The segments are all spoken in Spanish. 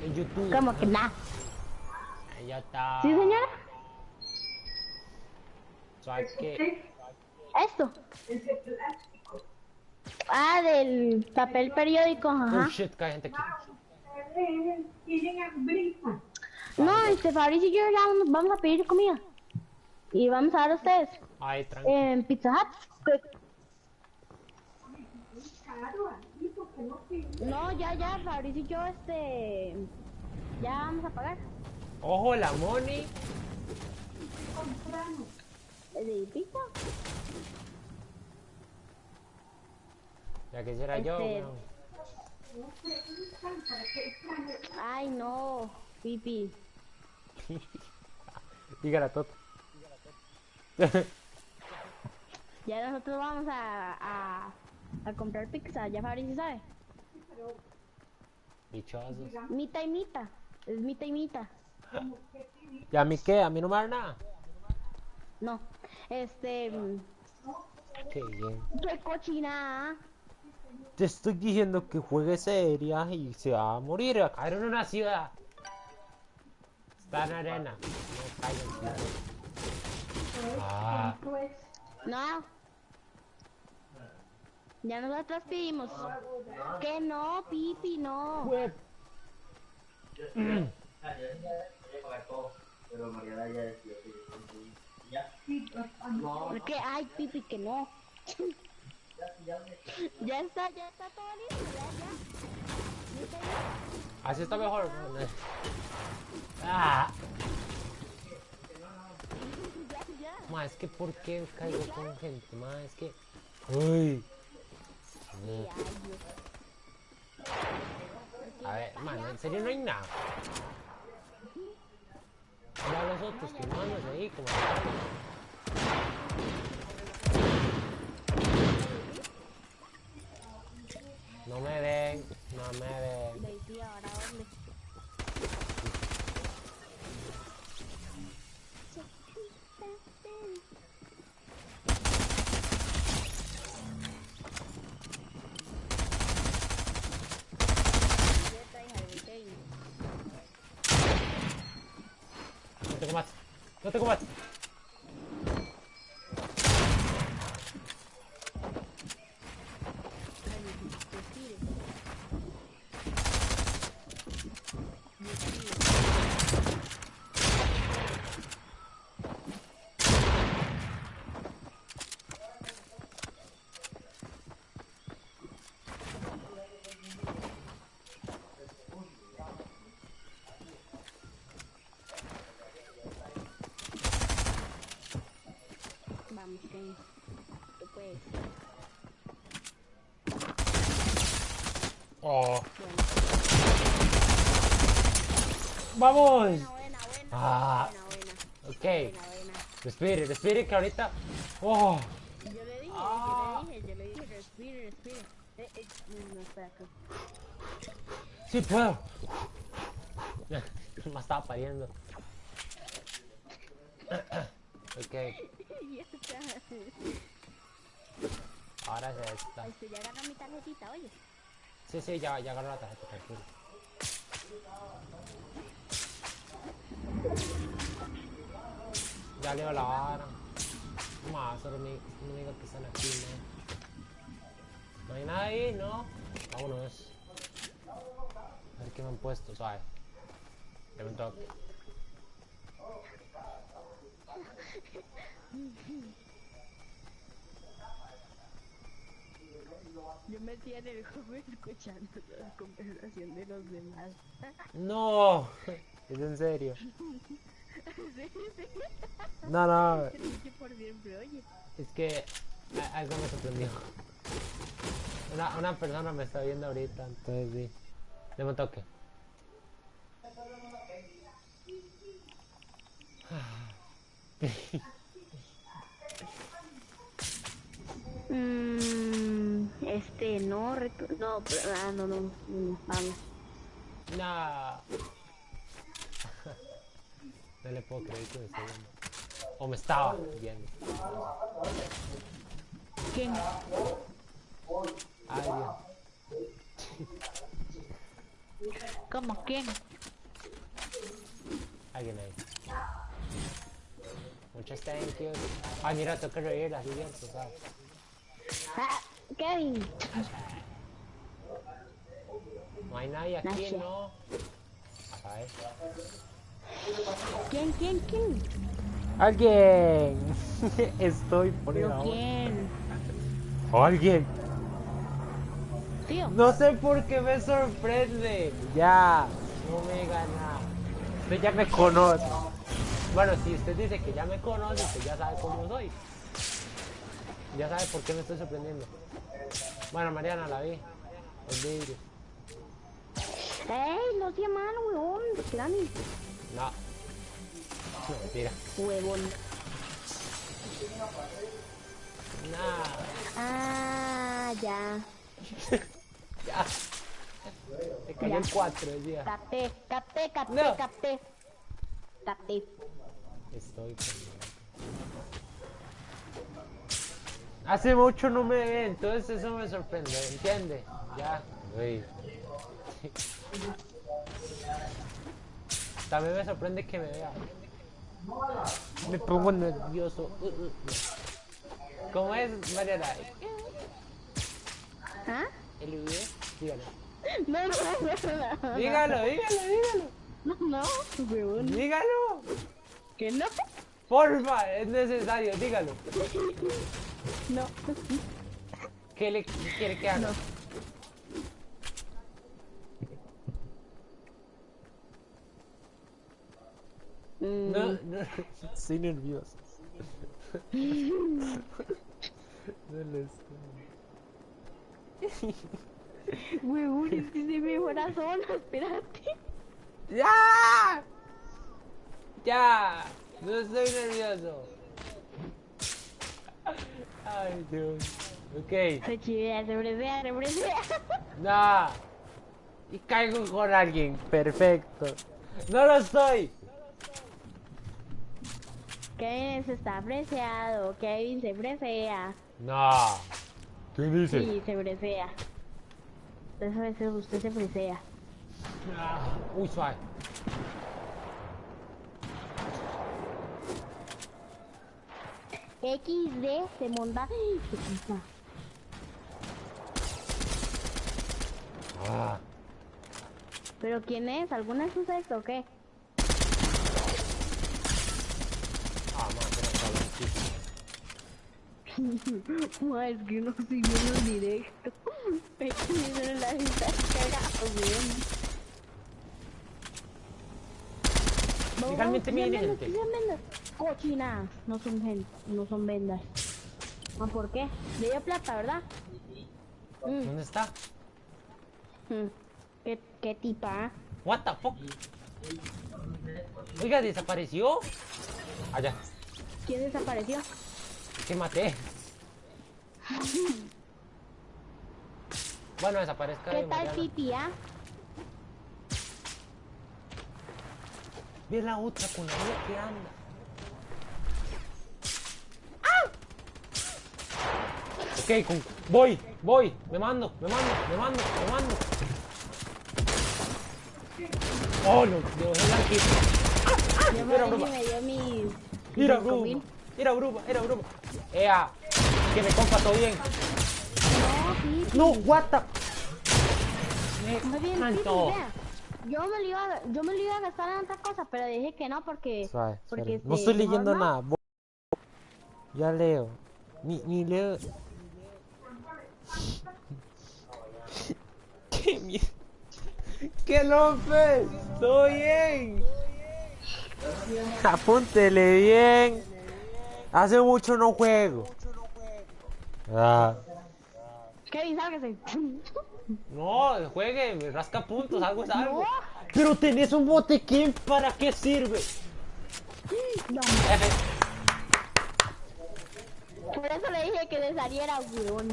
En YouTube. ¿Cómo que nada? Ya está. ¿Sí, señora? ¿Sabes qué? Esto. Ah, del papel periódico, Oh ajá. shit, cae gente aquí. No, Vamos, ok. Fabricio y yo ya vamos a pedir comida. Y vamos a dar a ustedes. Ay, tranqui. En Pizza Hut. No, ya, Fabricio y yo, ya vamos a pagar. Ojo, la Moni. ¿De pizza? Ya quisiera yo, weón. Ay, no, Pipi. Dígala todo. Ya nosotros vamos a comprar pizza, ya Fabricio sabe. Dichosos. Mita y mita. Es mita y mita. ¿Y a mí qué? ¿A mí no me da nada? No. Qué bien. Qué cochinada. Te estoy diciendo que juegue seria y se va a morir. A caer en una ciudad. Está en arena. No caiga en ciudad. Ah. No. Ya nosotros pedimos. Que no, Pipi, no. Jue- Que ay, Pipi, que no. Ya está todo listo, ya. Así está mejor. Ah. Ya. Ma, es que ¿por qué caigo con gente? Ma, es que... Uy. A ver, man, en serio no hay nada. Ya los otros quemándose ahí como... No me ven, no me ven. Ve, sí, ahora dónde. No tengo más, no tengo más. Vamos, que tú puedes. Oh, Bueno, ¡vamos! buena. Ah, ok. Respire, que ahorita... Oh, Yo le dije, respire. No, espera acá. sí puedo. Me estaba pariendo. Ok, ahora es esta. Ya agarra mi tarjetita, oye. Sí, ya agarró la tarjeta, tranquilo. Ya leo la vara. Más, solo me diga que están aquí, ¿no? No hay nada ahí, ¿no? Vámonos. A ver qué me han puesto, suave. Que me toque. Yo me metí en el juego escuchando la conversación de los demás. No, es en serio. No, Por siempre, oye. es que algo me sorprendió. Una persona me está viendo ahorita, entonces sí. Deme un toque. No, no, no, vamos. No. No le puedo creer que me esté viendo. O me estaba viendo. ¿Quién? Ay, Dios. ¿Cómo quién? Alguien ahí. Muchas thank you. Ay, mira, tengo que reír las cierto, ¿sabes? Ah, Kevin. No hay nadie aquí, Nache. ¿no? A ver. ¿Quién? ¡Alguien! Estoy por ¿Pero ahora. quién? ¡Alguien! Tío. No sé por qué me sorprende. Ya, no me gana. Usted ya me conoce. Bueno, si usted dice que ya me conoce, usted ya sabe cómo soy. Ya sabe por qué me estoy sorprendiendo. Bueno, Mariana, la vi. El vidrio. ¡Ey! No sea malo, huevón. Grande. No. No, mentira. Huevón. Nah. Ah, ya. Ya. Te cayó Ya. el 4, decía. Capté. No. Capté. Estoy con... Hace mucho no me ve, entonces eso me sorprende, ¿entiende? Ya. Uy. También me sorprende que me vea. Me pongo nervioso. ¿Cómo es, Mariana? ¿Ah? ¿El video? Dígalo. No. Dígalo. No, huevón. Dígalo. ¿Que no? Porfa, es necesario, dígalo. No. ¿Qué quiere que haga? No. No, estoy nervioso. No lo sé. Huevón, es que se me corazón. Espérate. ¡Ya! ¡Ya! No estoy nervioso. Ay, Dios. Ok. Se chivea, se bresea. No. Y caigo con alguien. Perfecto. No lo estoy. Kevin se está breseado. Kevin se bresea. No. ¿Qué dice? Sí, se bresea. Eso es, usted se bresea. Uy, suave. XD se monta. ¿Qué pasa? Ah. ¿Pero quién es? ¿Alguna es su sexo o qué? Más, Ma, es que no estoy viendo el directo. Me quiero la vista cagado, weón. Legalmente mi Vendas, gente. vendas. Cochinas. No son gente, no son vendas. ¿Ah, por qué? Le dio plata, ¿verdad? ¿Dónde está? ¿Qué tipa? What the fuck? Oiga, desapareció. Allá. ¿Quién desapareció? Que maté. Bueno, desaparezca ¿Qué de tal Mariana. Titi, ah? Ve la otra con la vida que anda. Ok, voy. Me mando. Oh, no, me dejé blanquito. Yo Era me broma. dio mis... Era 5.000. broma. Ea, que me compa todo bien. No, sí. No, what the... Muy bien, Santo. Titi, vea. Yo me lo iba a gastar en otra cosa, pero dije que no porque... Suave, porque espera. No estoy mejor leyendo no. nada. Ya leo. Ni leo. ¿Qué mierda? ¿Qué López? ¿Todo bien? Apúntele bien. Hace mucho no juego. Kevin, sálgase. No, juegue, me rasca puntos, algo es algo. No. Pero tenés un botequín, ¿para qué sirve? No, F. por eso le dije que le saliera, weón.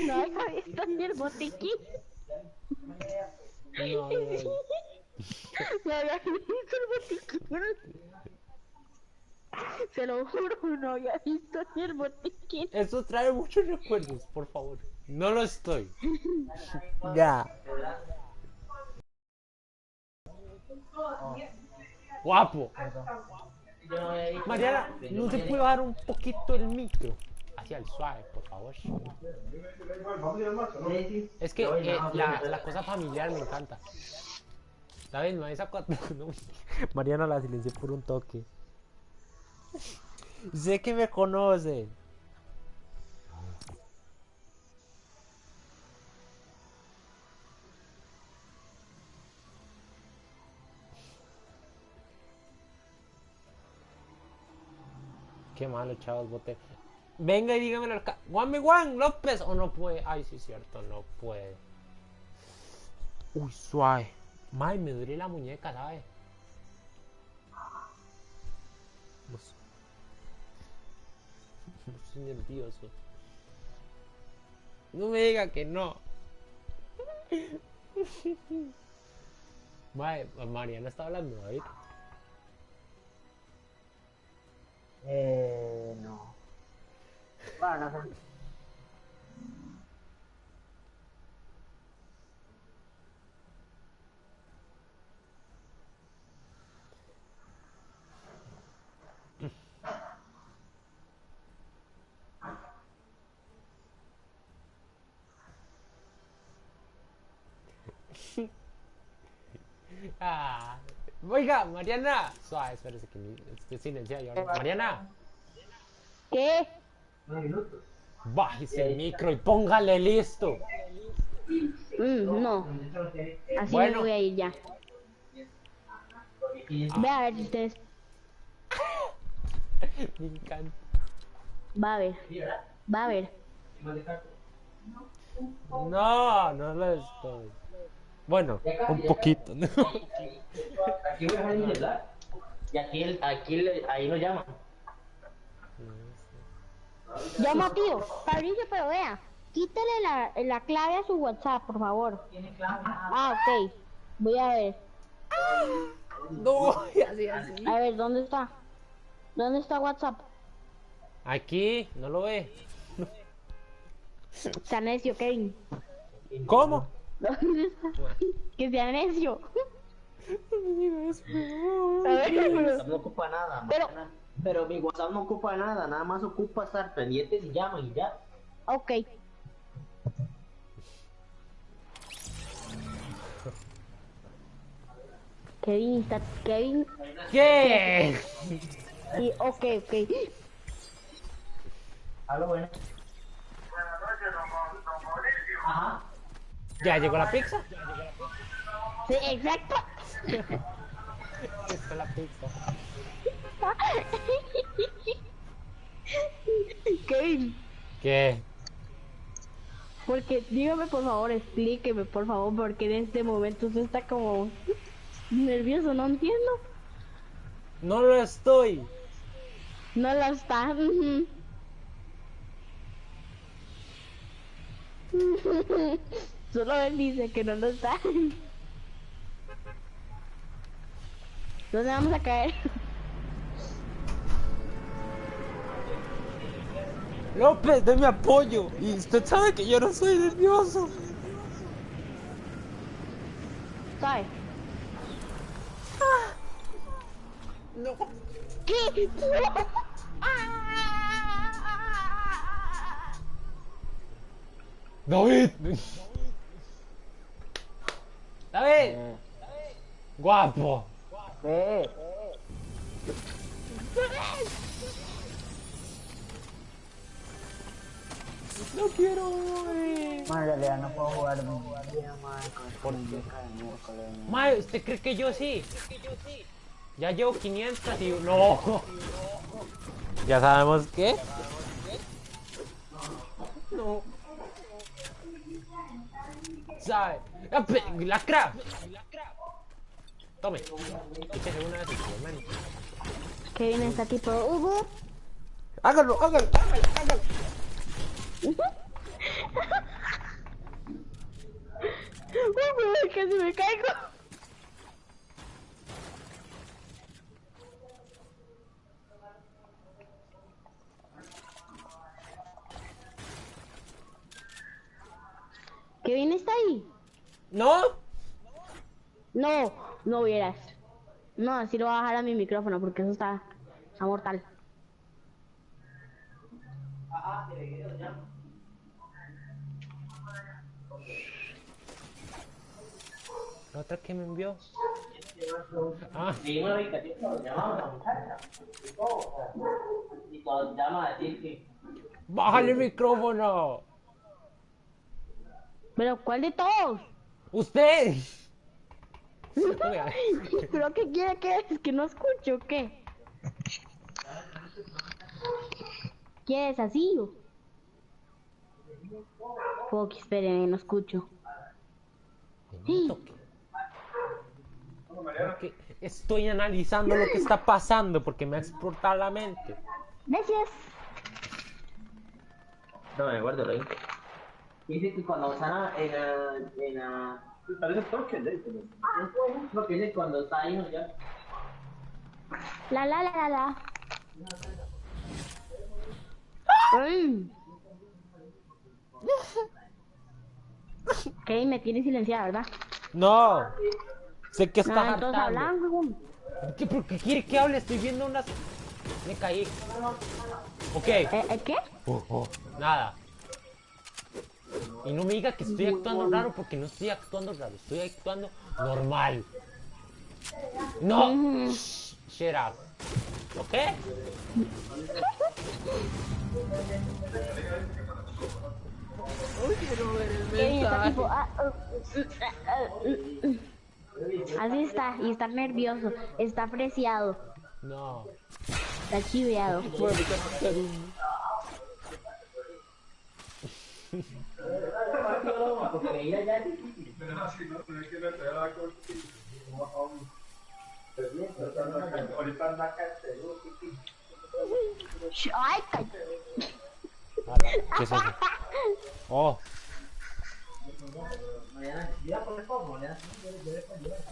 No había visto ni el botiquín. No. No había visto el botiquín. Se lo juro, no había visto ni el botiquín. Eso trae muchos recuerdos, por favor. No lo estoy. Ya. Guapo. Perdón. Yo no había dicho Mariana, nada, pero yo ¿no te había puede bajar un poquito el micro? Hacia el suave, por favor. dicho- Es que Yo voy nada, la cosa familiar me encanta. ¿Sabes? Me avisa cuando... no, Mariana la silencié por un toque. Sé que me conoce. Qué malo, chavos, bote. Venga y dígamelo acá. Juan López. O no puede. Ay, sí, es cierto, no puede. Uy, suave. May, me duele la muñeca, ¿sabes? No, no estoy nervioso. No me diga que no. May, Mariana está hablando, David. No. Bueno, no sé. Ah. Oiga, Mariana. Suave, espérese que estoy silenciado yo. Mariana, ¿Qué? 9 minutos. bájese el micro y póngale listo. No, así Bueno. me voy a ir ya. Ve a ver si ustedes. Me encanta. Va a ver, va a ver. No, no lo estoy. Bueno, un poquito. ¿no? Aquí voy a dejar el celular. Y ahí lo llaman. Llama tío, Fabricio, pero vea, quítale la clave a su WhatsApp, por favor. Ah, ok. Voy a ver. No, así. A ver, ¿dónde está? ¿Dónde está WhatsApp? Aquí, ¿no lo ve? Está necio, Kevin. ¿Cómo? ¿Dónde está? Que sea necio. A Mi ver, WhatsApp no ocupa nada. Pero- Mariana. Pero mi WhatsApp no ocupa nada, nada más ocupa estar pendientes y llaman y ya. ok. Kevin está. Kevin. ¿Qué? Y, ok. Algo bueno. Ajá. ¿Ya llegó la pizza? Sí, exacto. Está la pizza. Kevin, ¿Qué? porque dígame por favor, explíqueme por favor, porque en este momento usted está como nervioso, no entiendo. No lo estoy. No lo está. Ujú. Solo él dice que no lo está. ¿Dónde vamos a caer? López, deme apoyo. Y usted sabe que yo no soy nervioso. ¿Sabes? No. ¿Qué? David. David. Guapo. No quiero morir. Man, en realidad no puedo jugar un día más con muñeca de miércoles. Mae, ¿usted cree que yo sí? Ya llevo 500 y... No. ¿Ya sabemos qué? No. ¿Sabe? La crab. Tome. Échese una vez el man. Kevin está tipo Hugo. Hágalo. Uy, casi me caigo. Kevin está ahí. ¿No? No, No vieras. No, así lo voy a bajar a mi micrófono porque eso está mortal. ¿La otra que me envió? Ah, Sí, una ubicación cuando llamamos a la muchacha. Y cuando llama a decir que... ¡bájale el micrófono! Pero ¿cuál de todos? ¡Usted! ¿Pero qué quiere que es? ¿Que no escucho o qué? ¿Quieres así? Fuck, espere, no escucho. Sí. Porque estoy analizando lo que está pasando porque me ha explotado la mente. Gracias. No, me guardo ahí. Dice que cuando están parece toque, porque dice cuando está ahí ya. La. Ay. Kevin me tiene silenciada, ¿verdad? No, sé que está No, entonces hartando. hablan, huevón. ¿Por qué quiere que hable? Estoy viendo unas... Me caí. Ok. ¿Qué? Nada. Y no me diga que estoy actuando raro porque no estoy actuando raro. Estoy actuando normal. No. Shut up. ¿Ok? Kevin está tipo... Así está, y está nervioso, está apreciado, No. está chiveado. Ay, ¿Qué es eso? Oh.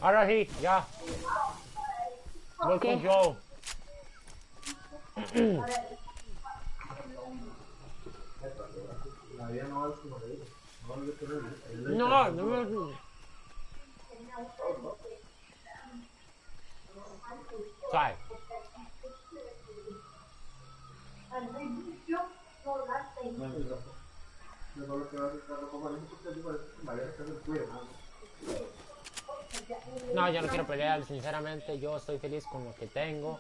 Ahora sí, ya. Welcome, Joe. No. Suave. No, yo no quiero pelear, sinceramente, yo estoy feliz con lo que tengo.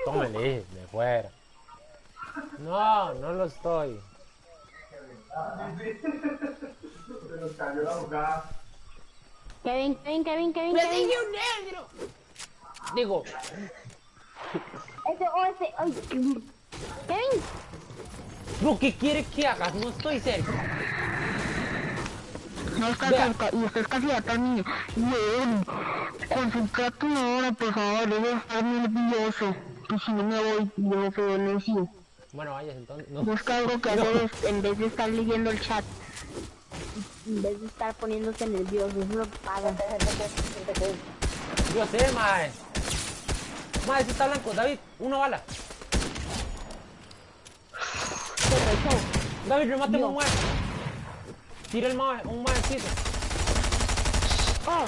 Tómale, de fuera. No, no lo estoy. Kevin. Digo, Ese, ay, Kevin, ¿lo que quiere que hagas? No estoy cerca. no está cerca, y usted es casi a tal niño. Weón, concentrate ahora, por favor, debo estar nervioso. Y si no me voy, yo quedo necio. Bueno, vayas entonces. No. Busca algo que hacer en vez de estar leyendo el chat. En vez de estar poniéndose nervioso, eso es lo que pagan. Yo sé, mae. Mae, ese está blanco. David, una bala. David, remate un mae. Tira el mae, un maecito. Oh.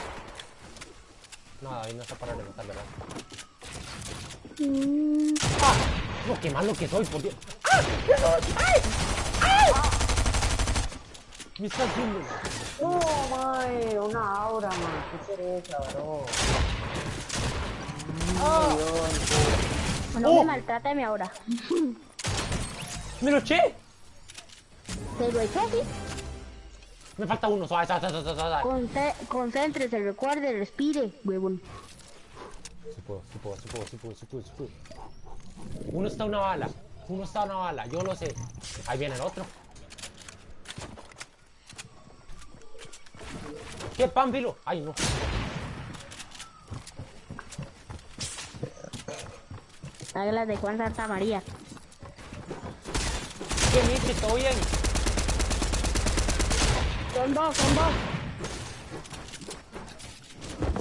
No, David no está para rematar, ¿verdad? No, qué malo que soy, por Dios. Me está haciendo. Oh, mae, una aura, man. ¿Qué pereza, bro? No me maltrátame ahora. ¡Me lo eché! ¿Se lo echó así? Me falta uno, suave. Concéntrese, recuerde, respire, huevón. Sí puedo. Uno está una bala, yo lo sé. Ahí viene el otro. ¿Qué pánfilo? Ay, no. Águilas de Juan Santa María. ¿Qué Michi? ¿Todo bien? Son dos.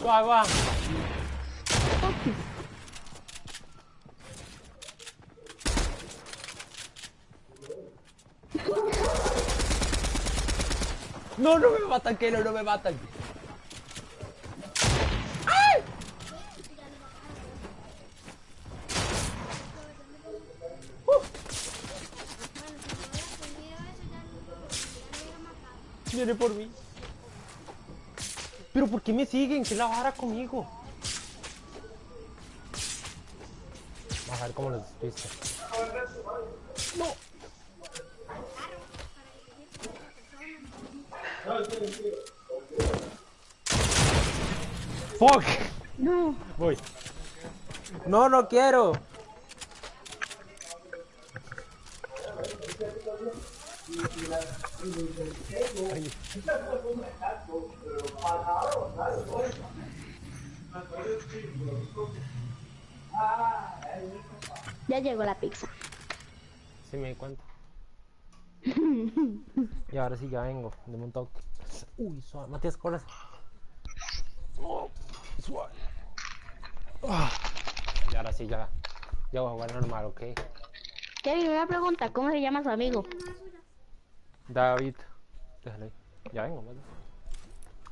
Suave, va. No, no me matan, Kelo, no me matan. Viene por mí. Pero ¿por qué me siguen? ¿Qué la vara conmigo? Vamos a ver cómo los despiste. No. Fuck. No. Voy. No, no quiero. Ay. Ya llegó la pizza. Sí me di cuenta. Y ahora sí ya vengo. Deme un toque. Uy, suave. Matías, corre. Oh, suave. Ah. Y ahora sí ya. Ya voy a jugar normal, ¿ok? Kevin, una pregunta, ¿cómo se llama su amigo? David. Déjale ahí. Ya vengo, ¿vale?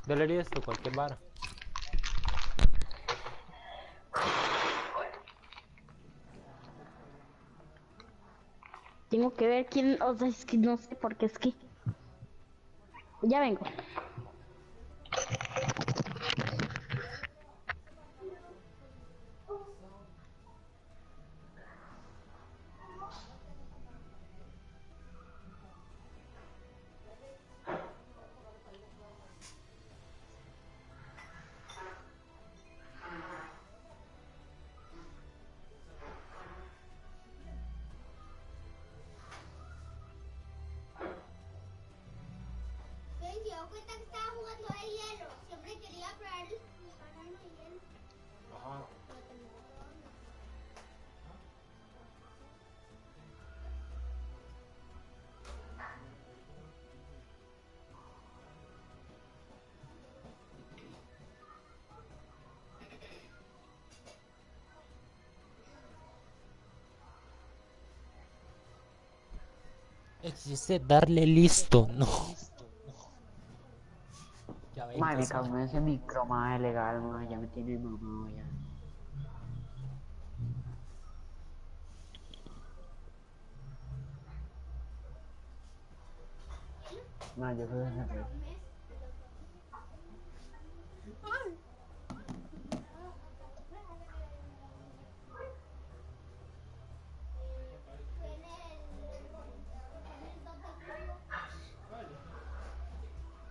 Dale esto, cualquier vara. Tengo que ver quién, o sea, es que no sé por qué es que... Ya vengo. Se dio cuenta que estaba jugando de hielo. Siempre quería probar el parano de hielo. Ajá. Existe darle listo, no. Ya ven, Madre, me cago en ese micro, madre, legal, madre, ya me tiene mamado ya. Madre, yo creo que se fue.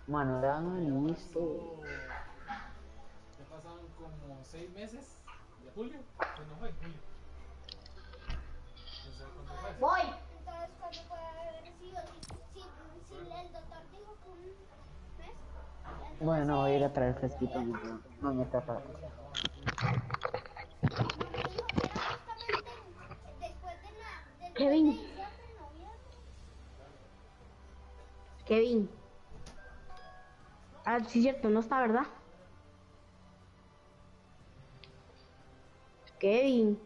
Mano, dan listo. Ya pasaron como 6 meses de julio. Pues no fue julio. No sé cuándo fue. Voy. Entonces, ¿cuándo puede haber sido? Si el doctor dijo que un mes. Bueno, voy a ir a traer fresquito, no me está para. No, me dijo que era justamente después del Kevin. mes de diciembre, noviembre. Kevin. Ah, sí, cierto, no está, ¿verdad? Kevin.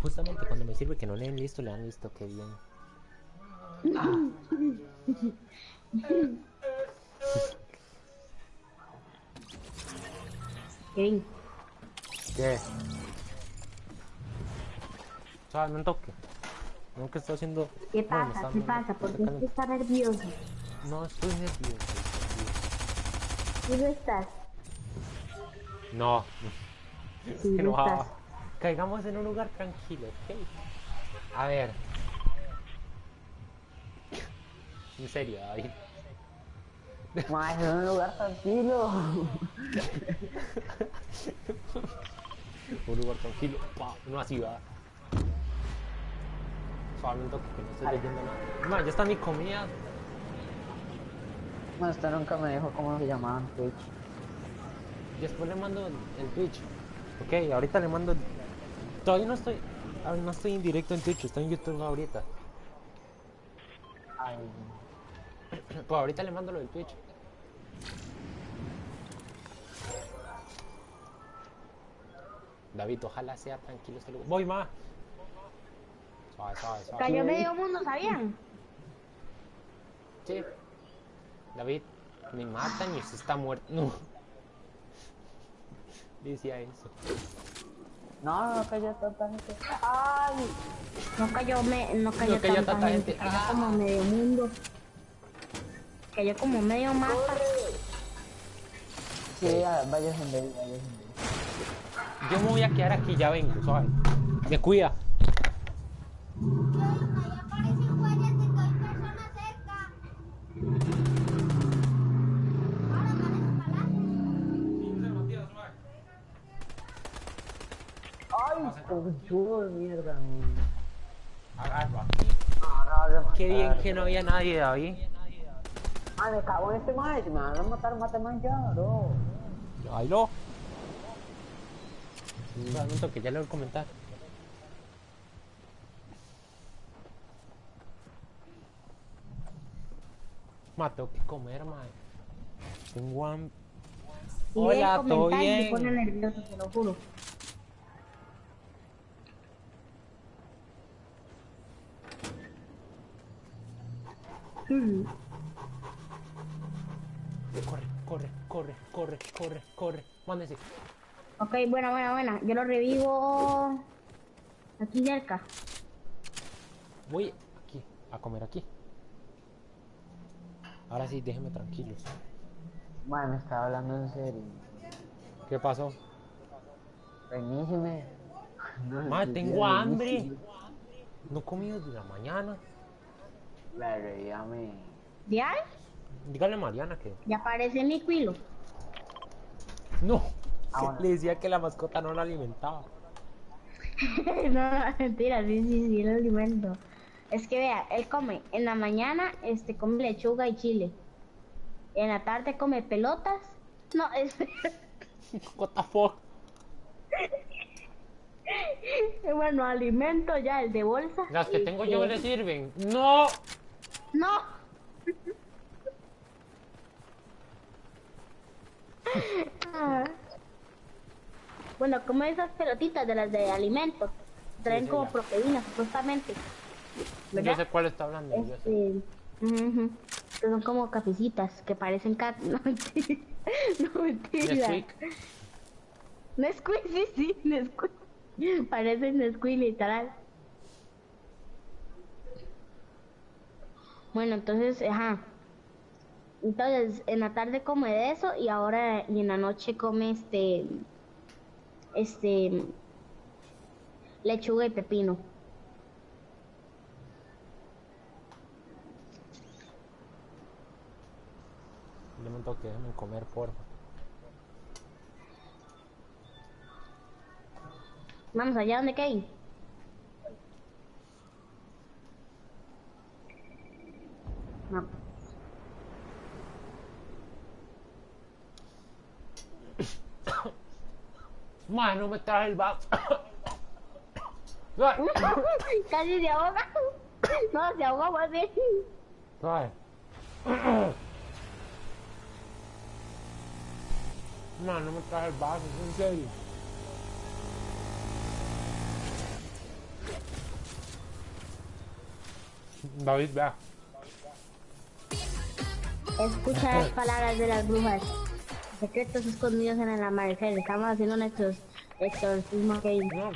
Justamente cuando me sirve que no le den listo, le dan listo, qué bien. Kevin. ¿Qué? Suave, un toque. No, que estoy haciendo. ¿Qué No, me pasa? está- ¿Qué me- pasa? me ¿Por está qué calentando. estás nervioso? No, estoy nervioso. ¿Sí lo estás? No. Sí Que lo no estás. va. Caigamos en un lugar tranquilo, ¿ok? A ver. En serio, David. Madre, es un lugar tranquilo. Un lugar tranquilo. Pa, una ciudad. Suave, un toque que no estoy leyendo nada. Ma, ya está mi comida. Bueno, usted nunca me dijo cómo se llamaban Twitch. Después le mando el Twitch. Ok, ahorita le mando. Todavía no estoy. No estoy en directo en Twitch, estoy en YouTube ahorita. Ay, Pues ahorita le mando lo del Twitch. David, ojalá sea tranquilo este lugar. Voy más. Suave, suave, suave. Cayó medio mundo, ¿sabían? Sí. David, me matan y usted está muerto. No. Decía eso. No, no cayó tanta gente. ¡Ay! No cayó No cayó tanta tanta gente, gente. cayó como medio mundo. Cayó como medio mapa. Sí, vaya gente, vaya gente. Yo me voy a quedar aquí, ya vengo, suave. Me cuida. Ahí aparecen huellas de que hay personas cerca. Ahora aparecen palacios. ¡Ay, conchudo de mierda! Agarro aquí. Qué bien que no había nadie, David. Ah, me cago en este maíz, si me van a matar, mate más ya, bro. Ahí lo. Un momento que ya leo el comentario. Tengo que comer, mae. Tengo hambre. Y Hola, el ¿todo comentario me pone bien? nervioso, te lo juro. Corre, corre, corre, corre, corre, corre. Mándese. Ok, buena. Yo lo revivo aquí cerca. Voy aquí, a comer aquí. Ahora sí, déjenme tranquilos. Bueno, estaba hablando en serio. ¿Qué pasó? Reiníceme. No, Mae, sí, tengo sí, hambre. sí. No he comido desde la mañana. Pero ya me... ¿Ya? Dígale a Mariana que... Ya aparece mi cuilo. No. bueno. Le decía que la mascota no la alimentaba. No, mentira, sí, lo alimento. Es que vea, él come, en la mañana, come lechuga y chile. En la tarde come pelotas. No, What the fuck. bueno, alimento ya, el de bolsa. Las que tengo yo le sirven. ¡No! No. Ah. Bueno, como esas pelotitas de las de alimento. Traen Sí, como ya. proteínas, supuestamente. Yo ¿Verdad? sé cuál está hablando. Yo sé. Ujú. Que son como cafecitas que parecen cat. No, mentira. No, mentira. Nesquik. Nesquik, sí, Nesquik. Parecen Nesquik, literal. Bueno, entonces, ajá. Entonces, en la tarde come de eso y ahora, y en la noche come lechuga y pepino. Yo me toque, déjenme comer, porfa. Vamos allá donde hay. No. Mae, no me traje el vaso. Casi se ahoga. No, se ahogó más bien. Suave. Man, no me traje el vaso, es en serio. David, vea. Escucha las palabras de las brujas. Secretos escondidos en el amanecer. Estamos haciendo nuestros exorcismos que No.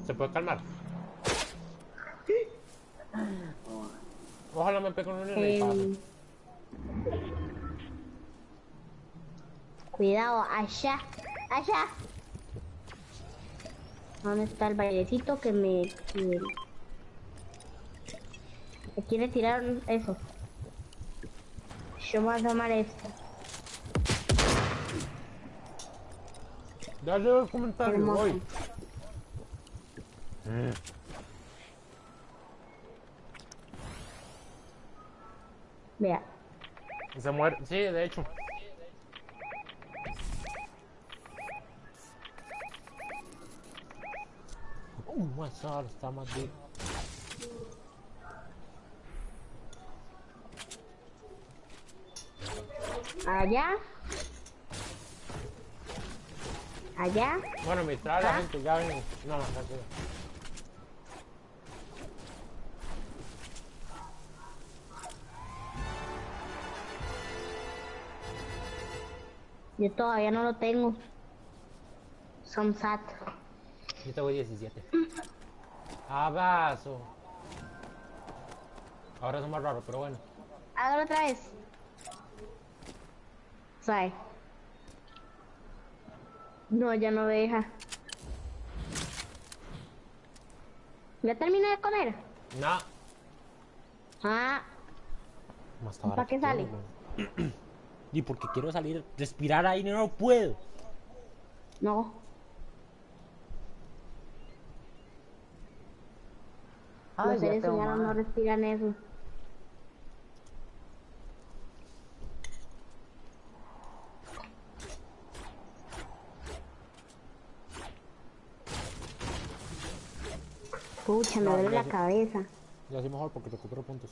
¿Se puede calmar? Ojalá me pegue un en el paso. Cuidado, allá. ¿Dónde está el bailecito que me quiere tirar eso? Yo me voy a tomar esto. Ya leo el comentario, Hermoso. voy. Vea. Se muere. Sí, de hecho. Más ahora está más bien. allá. Allá. Bueno, me trae la gente, ya ven. No, tranquilo. Yo todavía no lo tengo. Son sat. Yo tengo 17. Abrazo. Ahora es más raro, pero bueno. Hágalo otra vez. ¿Sabe? No, ya no me deja. ¿Ya terminé de comer? No. Ah, Más ¿para qué sale? Y porque quiero salir, respirar aire, no puedo. no. Ah, Los ya seres tengo humanos no más. respiran eso. Pucha, me No, duele ya la sí. cabeza. Ya así mejor porque recupero puntos.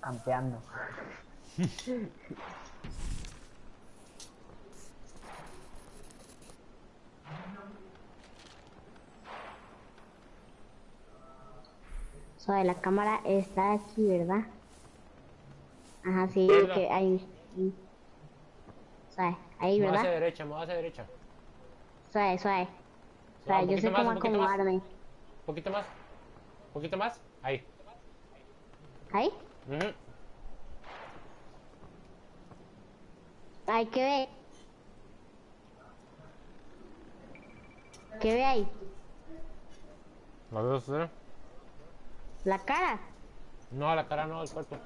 Campeando. Suave, la cámara está aquí, ¿verdad? Ajá, sí, ¿Verdad? que ahí. Suave, ahí, Me voy ¿verdad? hacia derecha, me voy hacia derecha. Suave, suave. Un Suave, yo poquito sé más, cómo un poquito más. acomodarme. Un poquito más. Un poquito más. Ahí. ¿Ahí? Ujú. Ay, ¿qué ve? ¿Qué ve ahí? ¿La veo usted? ¿La cara? No, la cara no, el cuerpo.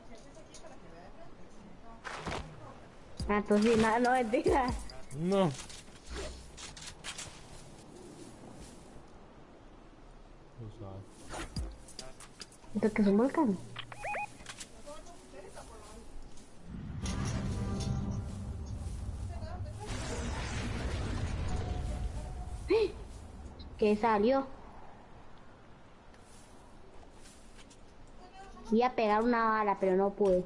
Ah, entonces sí, nada, no, mentira. No. ¿Esto que es un volcán? ¿Qué salió? Iba a pegar una bala, pero no pude.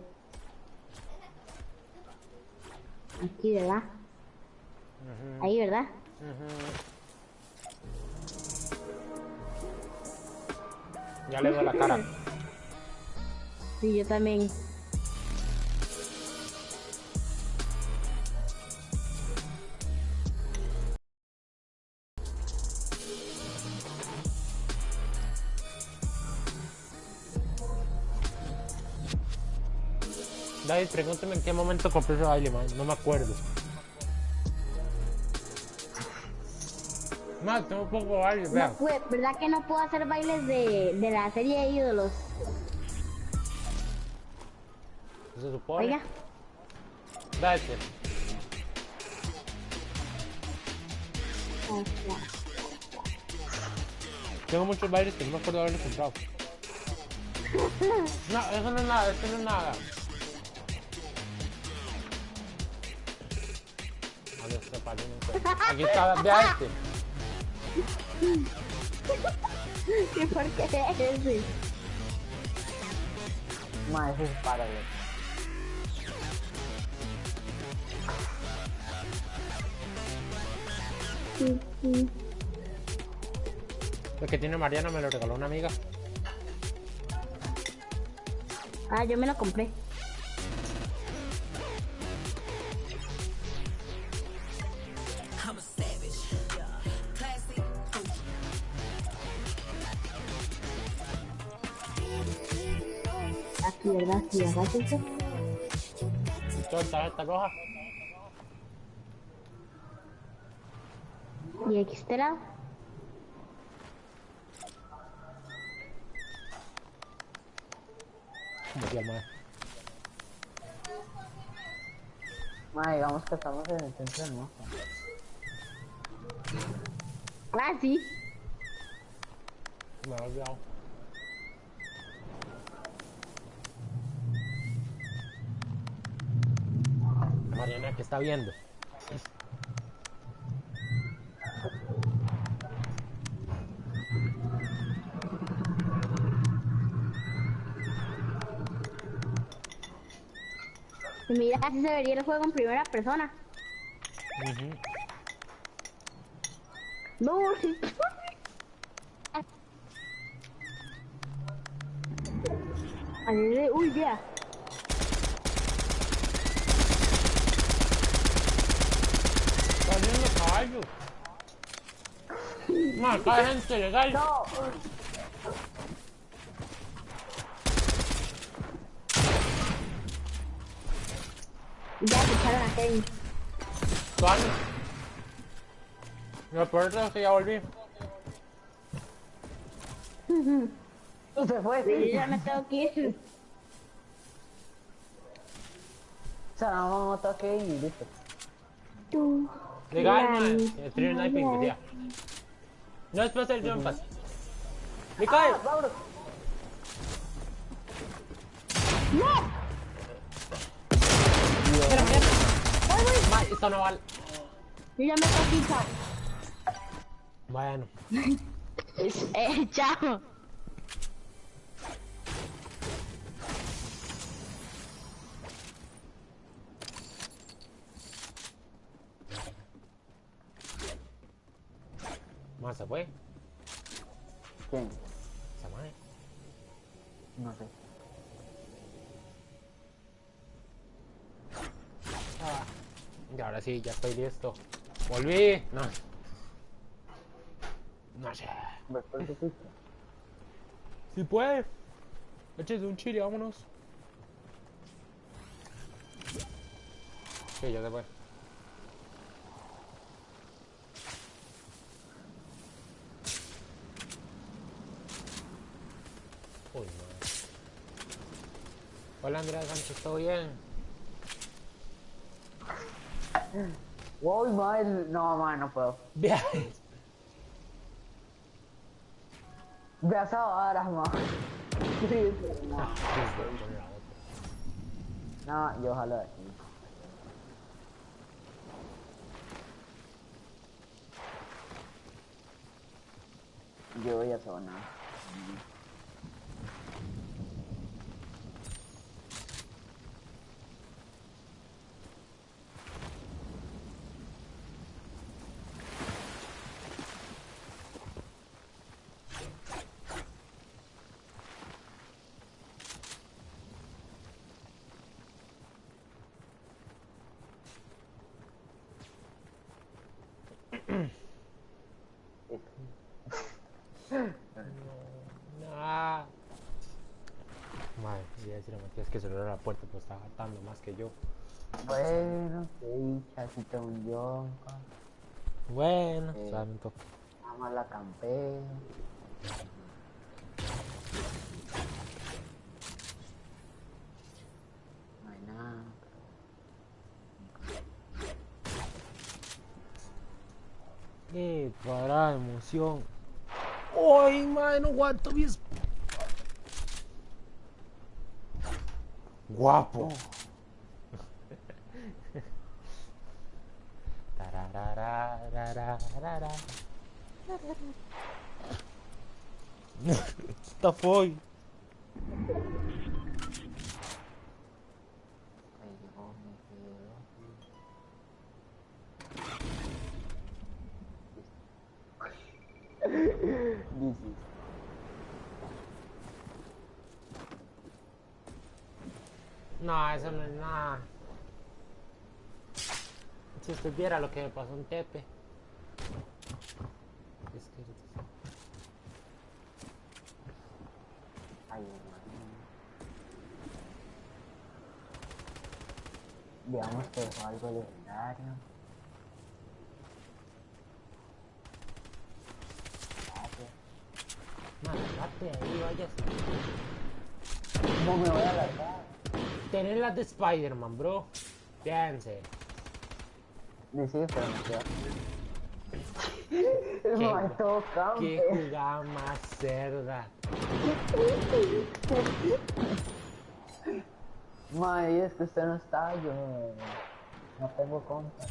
Aquí, ¿verdad? Ahí, ¿verdad? Ya le veo la cara. Sí, yo también. David, pregúntame en qué momento compré ese baile, man. No me acuerdo. Man, tengo poco baile, No vean. pude, ¿verdad que no puedo hacer bailes de la serie de ídolos? Se supone. Oiga, Date. Tengo muchos bailes que no me acuerdo de haberlos comprado. No, eso no es nada, eso no es nada. A ver, este par, yo no encuentro. Aquí está, vea este. ¿y por qué ese? Ma, ese es para ver. El que tiene Mariana me lo regaló una amiga. Ah, yo me lo compré. Aquí, ¿verdad? Sí, agáchense. Y toda esta tarjeta roja. Y aquí este lado. Como decía el mae. Ma, digamos que estamos en el centro del mapa. Ah, sí. Me había olvidado. Mariana, ¿qué está viendo? Mira, así se vería el juego en primera persona. Ujú. No, sí. Uy, ya. Está viendo caballo. No, acá hay gente legal. No, Ya se echaron a Kevin. ¿Cuándo? Lo peor es que ya volví. y se fue, Sí, sí. ya me tengo que ir. O sea, no mató a Kevin y listo. Tú. Legal, man. La El trio sniping decía. No después del jump pass. ¡Me ¡Ah, cae! vámonos! Espera, mierda. Ma, esto no vale. Yo ya me tengo que ir, chao. Bueno. Chao. Más se fue. ¿Quién? Se fue. No sé. Y ahora sí, ya estoy listo. Volví. No. No sé. ¿Ves por qué fuiste? Si puede. Échese un chile, vámonos. Sí, ya se fue. Uy, madre. Hola Andrea Sánchez, ¿todo bien? Uy, madre, no, madre, no puedo. Viajes. Ve a esa vara, madre. No, yo jalo de aquí. Yo voy a zona. No. Madre, voy a decir a Matías que cerró la puerta, pero está hartando más que yo. Bueno, qué dicha, si te hundió. Bueno, suave un toque. Nada más la campé. No hay nada. Qué parada de emoción. ¡Ay, madre! No aguanto mis. Guapo. Tararararararara. Esta foi. Ahí llegó, me quedo. Dices. No, eso no es nada. Si usted viera lo que me pasó en Tepe. Es que... Ay, hermano. Veamos que fue algo legendario. Mándate ahí, vayas. ¿Cómo me voy a alargar? Tener las de Spider-Man, bro. Fíjense. Sí, pero me quedo. El man todo Qué campe. jugada más cerda. May, es que usted no está, yo no tengo conta.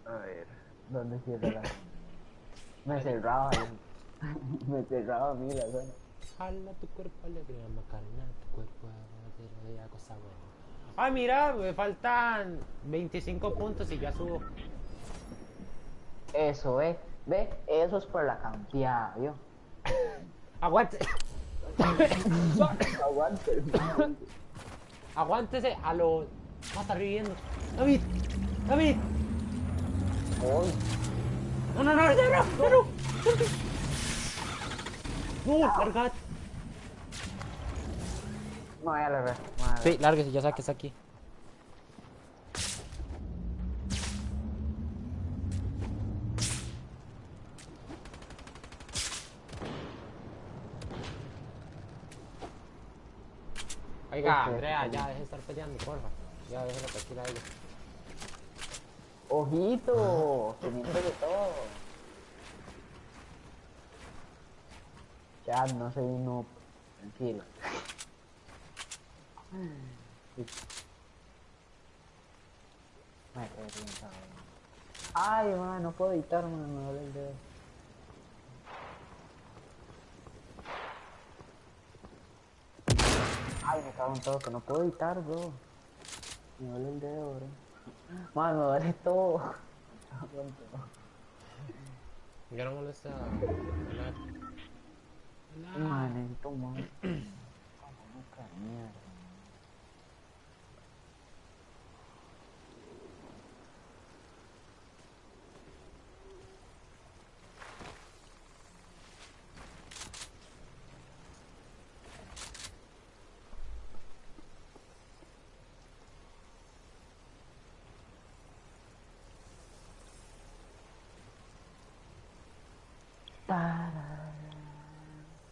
A ver, ¿dónde cierra la? Me cerraba ahí. Me cerraba a mí la zona. Jala tu cuerpo alegría, Macarena, tu cuerpo de cosa buena. Ay, mira, me faltan 25 puntos y ya subo. Eso es. Ve, eso es por la campeada, ¿vio? Aguante. Aguante. Aguántese a lo. Va a estar viviendo. David, David. Uy, No, no, no, no, no, no, no. No, largate. no, ya la ve. Sí, lárguese, ya saques aquí. Oiga, Andrea, ya deje de estar peleando, porfa. Ya déjelo tranquila a ella. Ojito, teniendo de todo. Ya, no soy uno. Tranquilo. Ay, man, no puedo editar, man, me duele el dedo. Ay, me cago en todo, que no puedo editar, bro. Me duele el dedo, bro. Man, me duele todo. Ya no molesta a Man, necesito más. Mierda.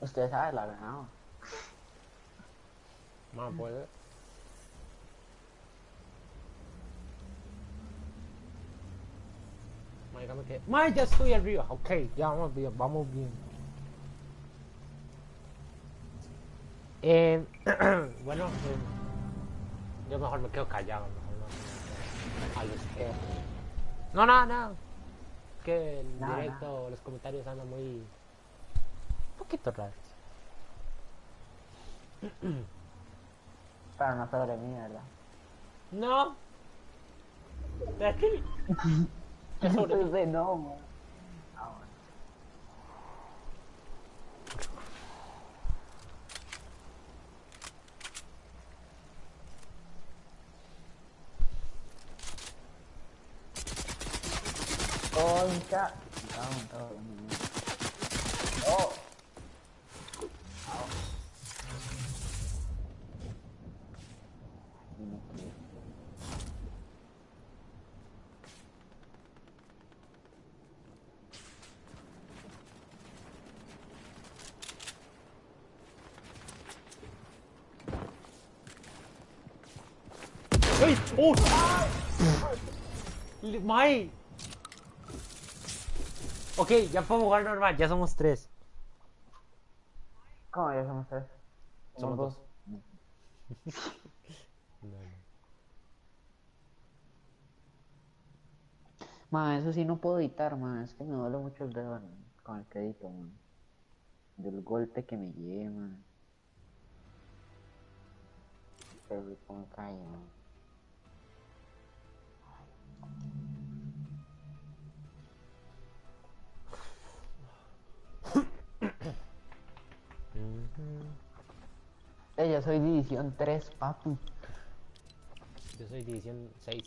Usted sabe la verdad, ¿no? Más puede. Dígame que. ¡May, ya estoy arriba! Ok, ya vamos bien, vamos bien. Bueno, yo mejor me quedo callado. Mejor no. A los que. No, nada, nada. Que el Nada, directo, los comentarios andan muy. Un poquito raros. Pero no sobre mí, ¿verdad? No. ¿De aquí? Es sobre mí. Entonces, no, man. Ah, bueno. Concha. Oh. ¡Ey! ¡Oh! ¡May! Ok, ya podemos jugar normal, ya somos 3. ¿Cómo ya somos 3? Somos 2. Ma, eso sí no puedo editar, ma. Es que me duele mucho el dedo con el que edito, ma. Del golpe que me llevé, ma. Qué rico me cae, ma. Yo soy división 3, papi. Yo soy división 6.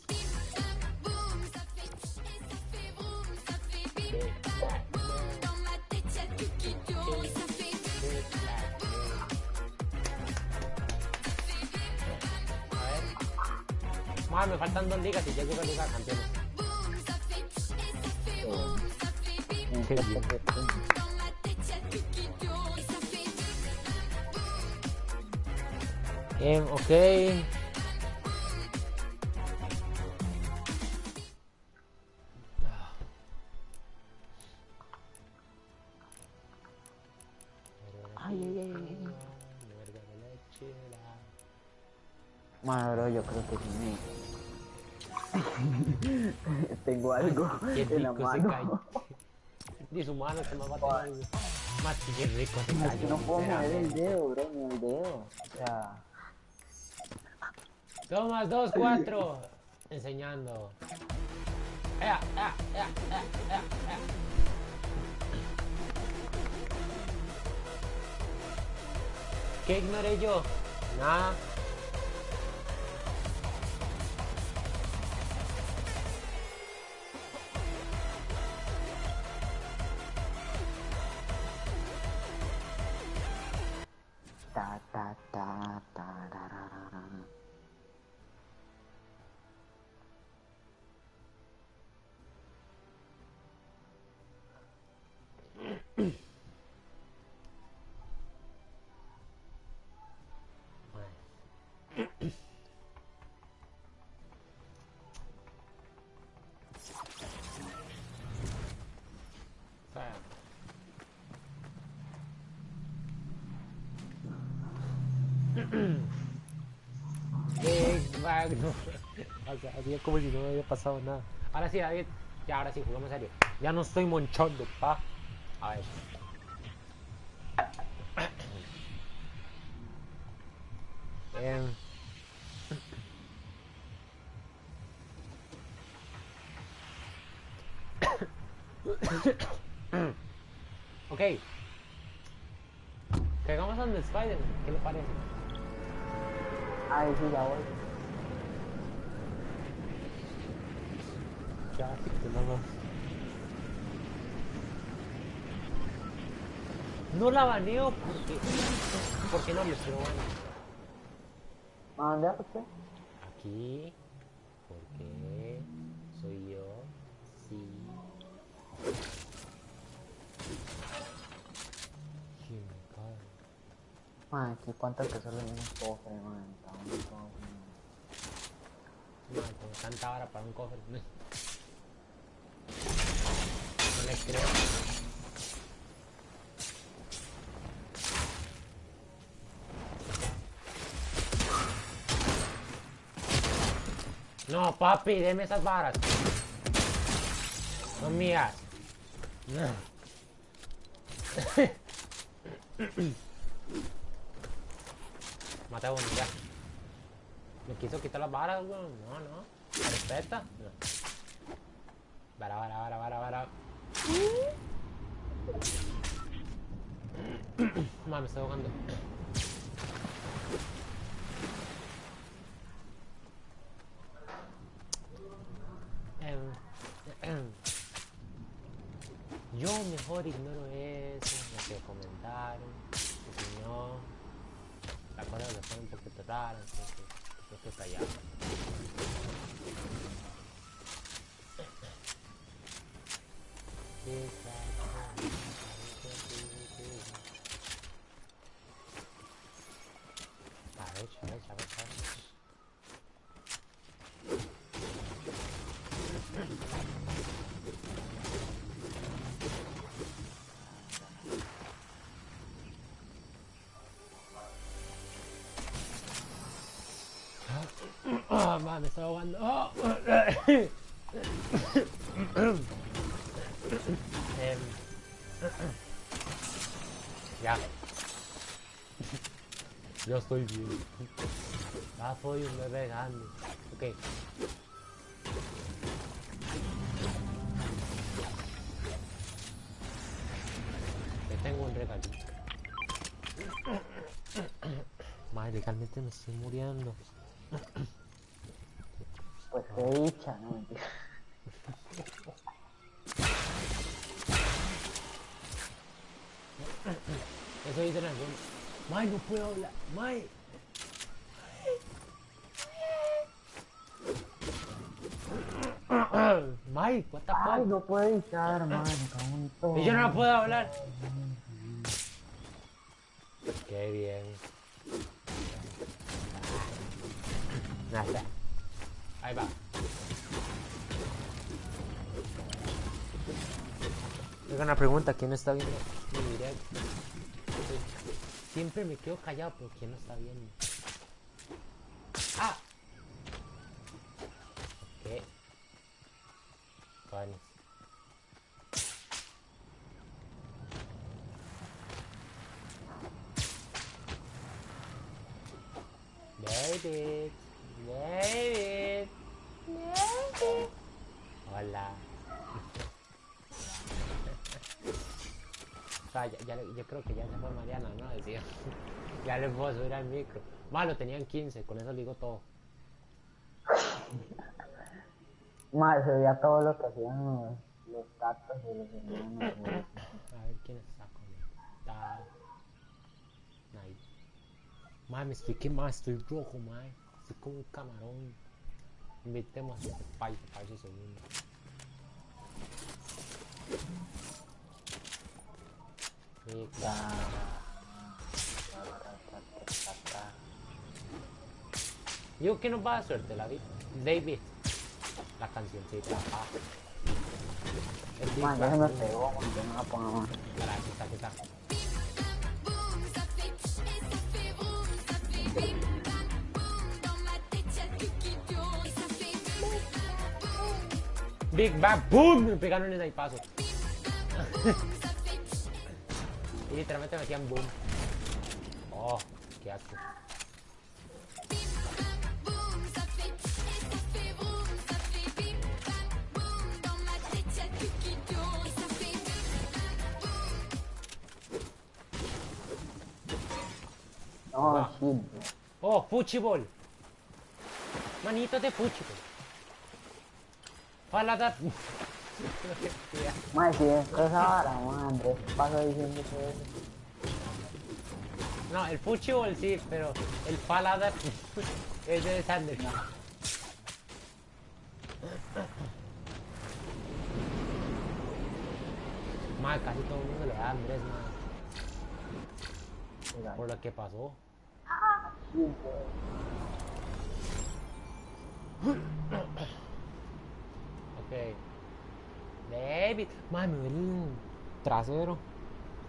A ver. Más, me faltan 2 ligas y ya llego a Liga de Campeones. Qué bien. Ok. Ma, bro, yo creo que sí me... Tengo algo Qué en la rico se mano. cae. Ni su mano que más va a tener. Más que rico se Es cayó. que no puedo mover el sinceramente. dedo, bro, ni el dedo. O sea, Toma 2, 4. Enseñando. ¡Ea, ea, ea, ea, ea, ea! ¿Qué ignoré yo? Nada. ta. Big Bang. O sea, hacía como si no había pasado nada. Ahora sí, David. Ya, ahora sí, jugamos serio. Ya no estoy monchando, pa. A ver. Em. Ok. Caigamos en Spider-Man. ¿Qué le parece? Ay, sí, ya voy. Ya, que nada más. No la baneo porque no les pero bueno. ¿A dónde va usted? Aquí. Porque soy yo. Sí. Sí, me cago. Madre, ¿qué cuánto que solo en un cofre, man? Está un cofre. No, con tanta hora para un cofre. No les creo. No, papi, deme esas varas. Son mías. No. Mate a uno, ya. Me quiso quitar las varas, weón. No, no. Respeta. No. Vara. Mami, me estoy ahogando. Yo mejor ignoro eso, lo que comentaron, que si no, la cosa se pone un poquito rara, entonces creo que está allá. A ver. Ah, man, me estoy ahogando. Oh. Ya. Yo estoy bien. Ya soy un bebé grande. Ok. Te tengo un regalito. Madre, legalmente me estoy muriendo. Pues qué dicha, no mentira. Eso dicen algunos. May, no puedo hablar. May. May, what the Ay, fuck. no puedo editar, man, cago en todo. Y yo no puedo hablar. Qué bien. Nada. Ahí va. Tengo una pregunta, ¿quién está viendo mi directo? Siempre me quedo callado, pero ¿quién no está viendo? ¡Ah! Ok. Canis. David. David. David. Hola. O sea, yo creo que ya se fue Mariana, ¿no? Decía. Ya le puedo subir al micro. Malo, tenían 15, con eso le digo todo. Madre, se veía todo lo que hacían los gatos y los hermanos, güey. A ver quién está conectado. Ahí. Madre, me estoy quemado, estoy rojo, madre. Estoy como un camarón. Invitemos a este país para ese segundo. Yo que nos va a dar suerte, David. David. La cancioncita. Ah. El Big Man, ya se Bang me Boom. pegó, man, yo no la pongo más. Espera, aquí está. Big Bang Boom. Me pegaron en el paso. Y literalmente me hacían boom. Oh, qué asco. Oh, Wow. shit, bro. Oh, fuchibol. Manitos de fuchibol. Paladar. Man, si es cosa vara, man, Andrés pasa diciendo que eso. No, el fuchibol sí, pero el paladar es de Sander. Más casi todo el mundo le da a Andrés, más Mira, por lo que pasó. shit, bro. Ok. David. Más me duele el trasero.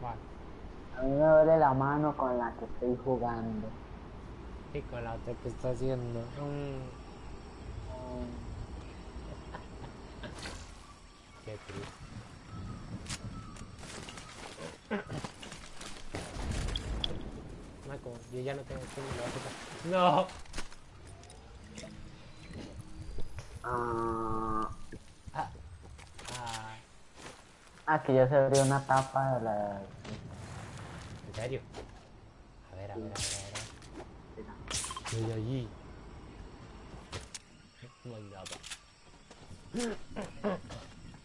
Vale. A mí me duele la mano con la que estoy jugando. Y con la otra que está haciendo. Qué triste. Marco, yo ya no tengo tiempo, me lo voy a quitar. No. Ah, Ah. Ah. que ya se abrió una tapa de la... ¿En serio? A ver. Desde allí. No hay nada.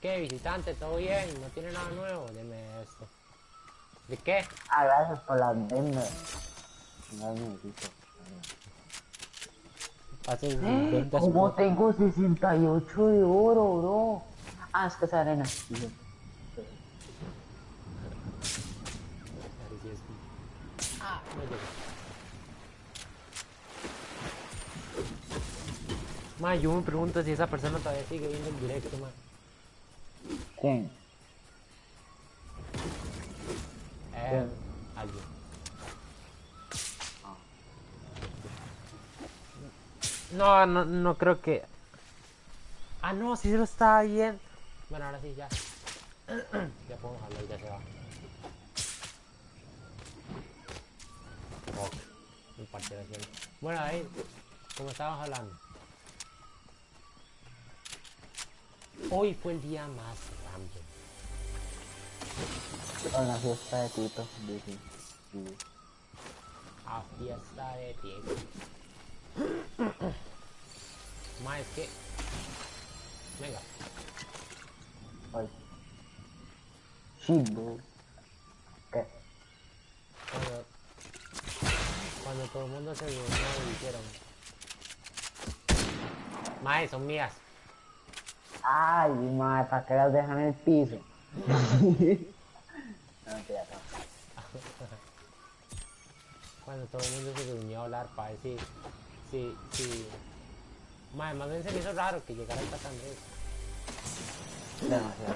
¿Qué, visitante? ¿Todo bien? ¿No tiene nada nuevo? Deme esto. ¿De qué? Ah, gracias por las vendas. No necesito. Pases sus ventas. ¿Cómo tengo 68 de oro, bro? Ah, es que es arena. Hijo. Ah, no llegó. Ma, yo me pregunto si esa persona todavía sigue viendo el directo, ma. ¿Quién? Alguien. No creo que... Ah, no, sí se lo estaba viendo. Bueno, ahora sí, ya. Ya podemos hablar, ya se va. Ok, un partido de tiempo. Bueno, ahí, como estábamos hablando. Hoy fue el día más random. Con la fiesta de Tito. Dice. Sí. A fiesta de Diego. Más es que... Venga. Ay. Shit, bro. ¿Qué? Cuando todo el mundo se reunió y dijeron... Mae, son mías. Ay, madre, ¿para qué las dejan en el piso? No, mentira, no. Cuando todo el mundo se reunió a hablar para decir... Sí. Mae, más bien se me hizo raro que llegara el Tata Andrés. Demasiado.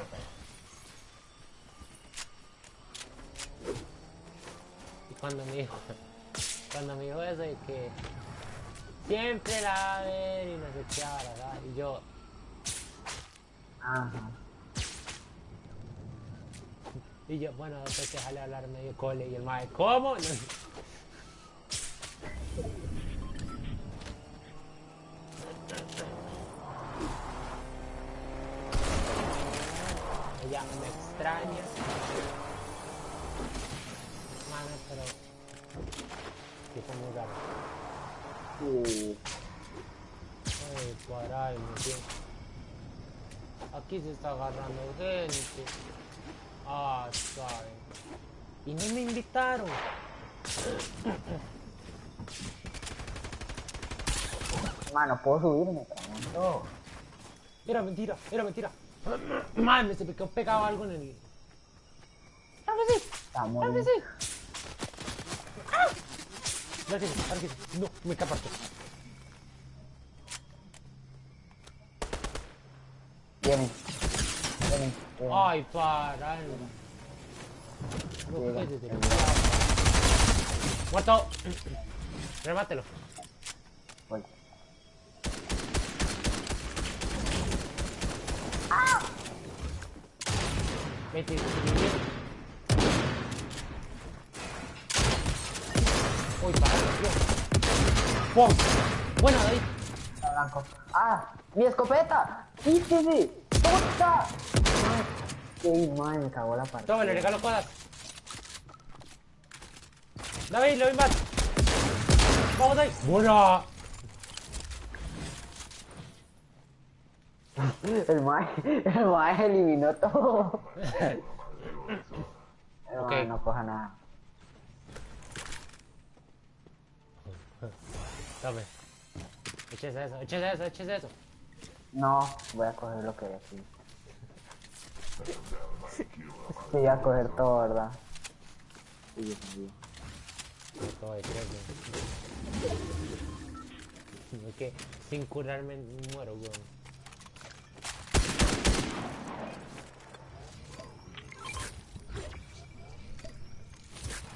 Y cuando me dijo eso de que... Siempre la va a ver y no sé qué, ¿verdad? Y yo... Ajá. Y yo, bueno, después que dejarle hablar medio cole y el mae, ¿cómo? No. Ay, para ahí, me siento. Aquí se está agarrando gente. Ah, saben. Y no me invitaron. Mano, puedo subirme, cabrón. No. Era mentira, era mentira. Madre, se me quedó pegado algo en el... ¡Claro que sí! Estamos ¡Claro que bien. sí! Claro que sí, claro que sí. No, me escapaste. Vienen. Vienen. Ay, para. No Llega. puedes de la... ¡Muerto! Remátelo. Voy. Vete, uy, para, tío. ¡Pum! Buena, David. Está blanco. ¡Ah! ¡Mi escopeta! ¡Sí, sí, sí! ¡Puta! ¡Qué madre! Me cagó la partida. Toma, le regalo cosas. David, lo más. Vamos, David. ¡Buena! El mae eliminó todo. El Ok. mae no coja nada. Tome. Échese eso, échese eso, échese eso. No, voy a coger lo que hay aquí. Sí, voy a coger todo, ¿verdad? Sí, yo también. Todo de tres, ¿no? Es que sin curarme muero, weón.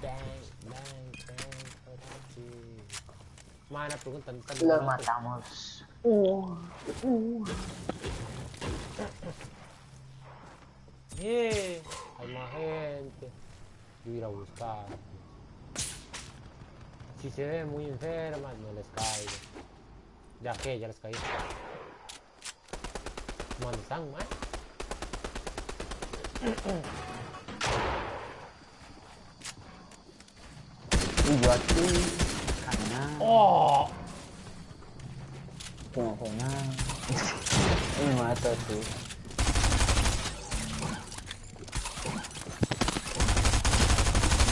Bang, bang, bang, Karachi. Mana, pregunta, ¿dónde están Los los matamos. Hay más gente. Yo ir a buscar. Si se ven muy enfermas, no les caigo. Ya que, ya les caí. ¿Dónde están, man? Y yo aquí, caminando, ¡Oh! que no hace nada. Y me mato así.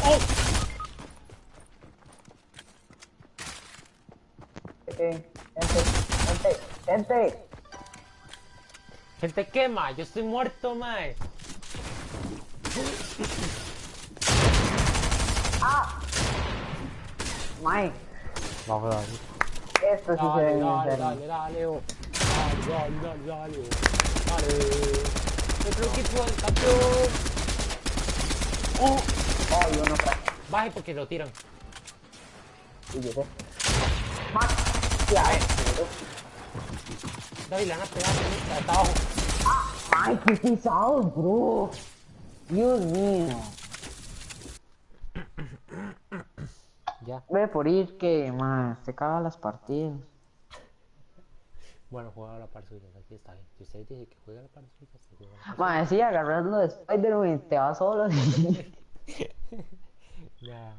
¡Oh! Gente. Gente quema, yo estoy muerto, mae. Mae, Vamos, dale. esto sí se ve Dale, bien dale, enfermo. dale, dale, oh. Dale. Nuestro equipo es campeón. Oh, Oh, yo no creo. baje porque lo tiran. Y yo sé. Más. Ya, David, le van a pegar, está abajo. Ay, qué pisados, bro. Dios mío. Ya. Ve por ir que, más, se cagan las partidas. Bueno, juega a la par suya, aquí está bien. Si usted dice que juega a la par suya, se juega a la par Mae, sí, agarrando de Spider-Man, te vas solo. suya. Ya.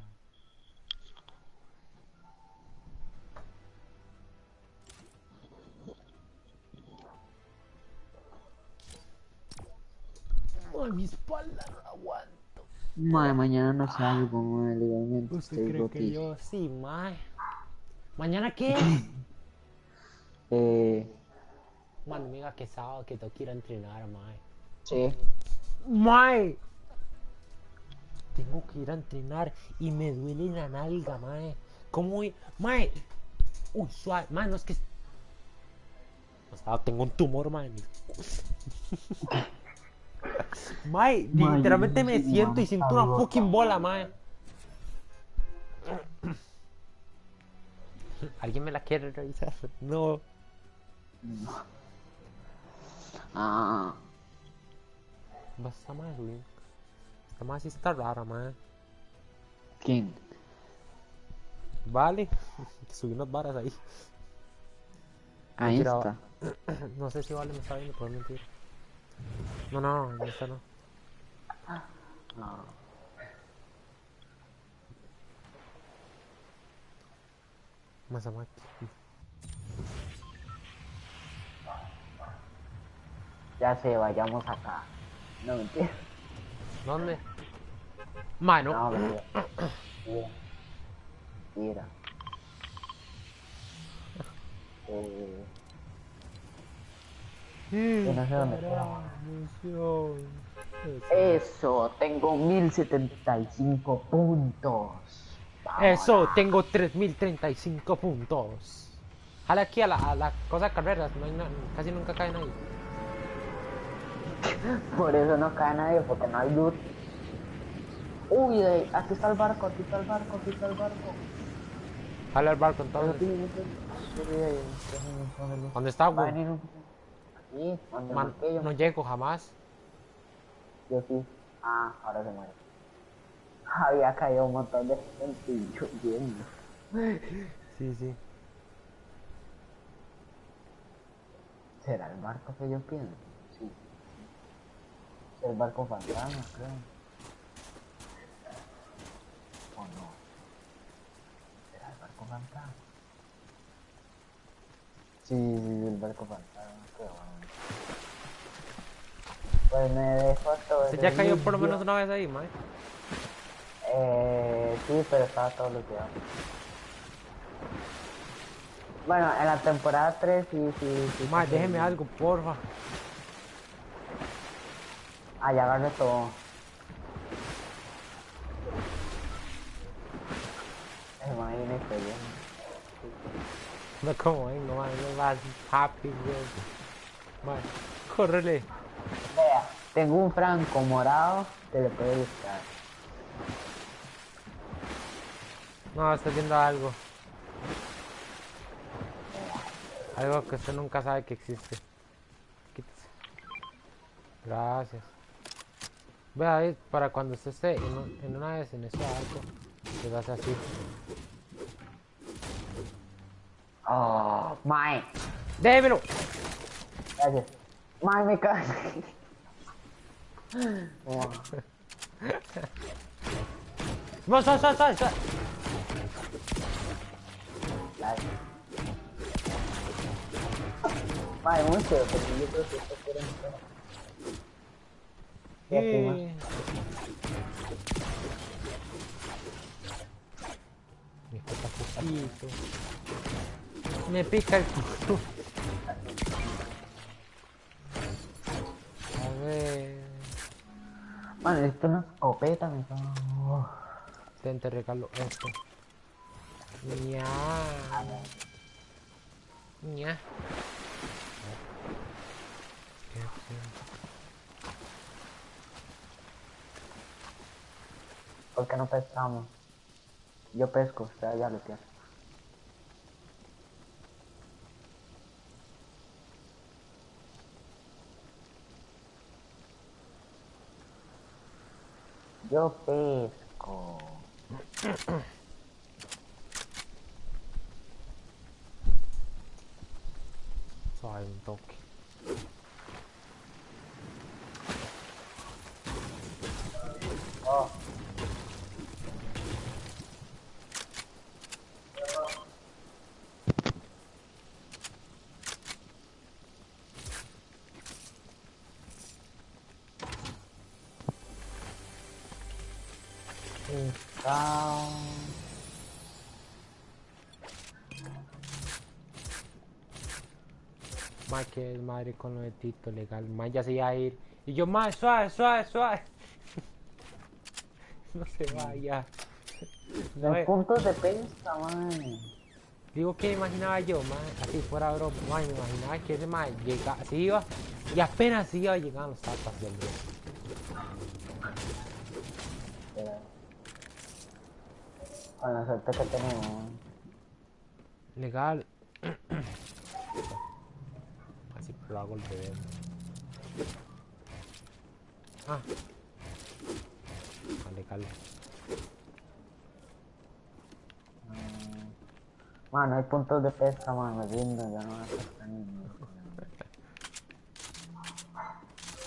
Ay, mi espalda no aguanto. Mae, mañana no salgo, mae, legalmente ¿Usted estoy cree que rotísimo. yo? Sí, mae. ¿Mañana qué? Mano, mira que sábado que tengo que ir a entrenar, mae. Sí. ¡Mae! Tengo que ir a entrenar y me duele la nalga, mae. ¿Cómo voy? ¡Mae! Uy, suave. Mae, no es que... O sea, tengo un tumor, mae. Mae, Mae, literalmente yo me no sé, siento y mae, siento está una loca, fucking bola, mae. ¿Alguien me la quiere revisar? No. Ah, Basta, mae, güey. Esta mae sí está rara, mae. ¿quién? Vale. Subí unas varas ahí. Ahí Mentira, está. No sé si Vale me está viendo, por mentir. No, esta no. No. Mazamaki. Ya sé, vayamos acá. No, mentira. ¿Dónde? Mano. No, mentira. Mira. Mira. Yo no sé dónde queda. Eso, tengo 1075 puntos. Eso, tengo 3035 puntos. Jale aquí a la cosa de carreras, no hay casi nunca cae nadie. Por eso no cae nadie, porque no hay loot. Uy, aquí está el barco, aquí está el barco, aquí está el barco. Jale al barco entonces. ¿Dónde está, Va a güey? venir un... Aquí, donde Man, marqué yo. no llego jamás. Yo sí. Ah, ahora se muere. Había caído un montón de gente y yo viendo. Sí, sí. ¿Será el barco que yo pienso? Sí. Es el barco fantasma, creo. ¿O no? ¿Será el barco fantasma? Sí, el barco fantasma, creo. Pues me dejo todo. ¿Usted ya cayó por lo menos una vez ahí, mae? Sí, pero estaba todo bloqueado. Bueno, en la temporada 3 sí. Mae, déjeme algo, porfa. Ah, ya agarré todo. Imagínate bien. No como vengo, mae, no más happy, güey. Mae, córrele. Vea, tengo un franco morado que le puede gustar. No, está haciendo algo. Algo que usted nunca sabe que existe. Quítese. Gracias. Vea ahí, para cuando usted esté en una vez en ese arco, se hace así. Oh, mae. ¡Démelo! Gracias. Mae, me cae. ¡No, sal! Mae, mucho, porque yo creo que esto quiere mucho. Me pica poquito. Me pica el culo. A ver. Mae, necesito una escopeta, me cago. Te regalo esto. Ña. Ña. ¿Por qué no pescamos? Yo pesco, usted ya lo tiene. Yo pesco. Suave un toque. Oh. Ma, que madre con lo de Tito, legal. Ma, ya se iba a ir. Y yo, ma, suave. No se vaya. No, Los puntos de pesca, man. digo que imaginaba yo, ma, así fuera broma. Ma, me imaginaba que ese ma llega, se iba y apenas se iba llegaban los tapas del día. Con la suerte que tenemos. Legal. Así lo hago el bebé. Ah. Legal. Mano, hay puntos de pesca, man, me rindo, ya no voy a pescar ni nada.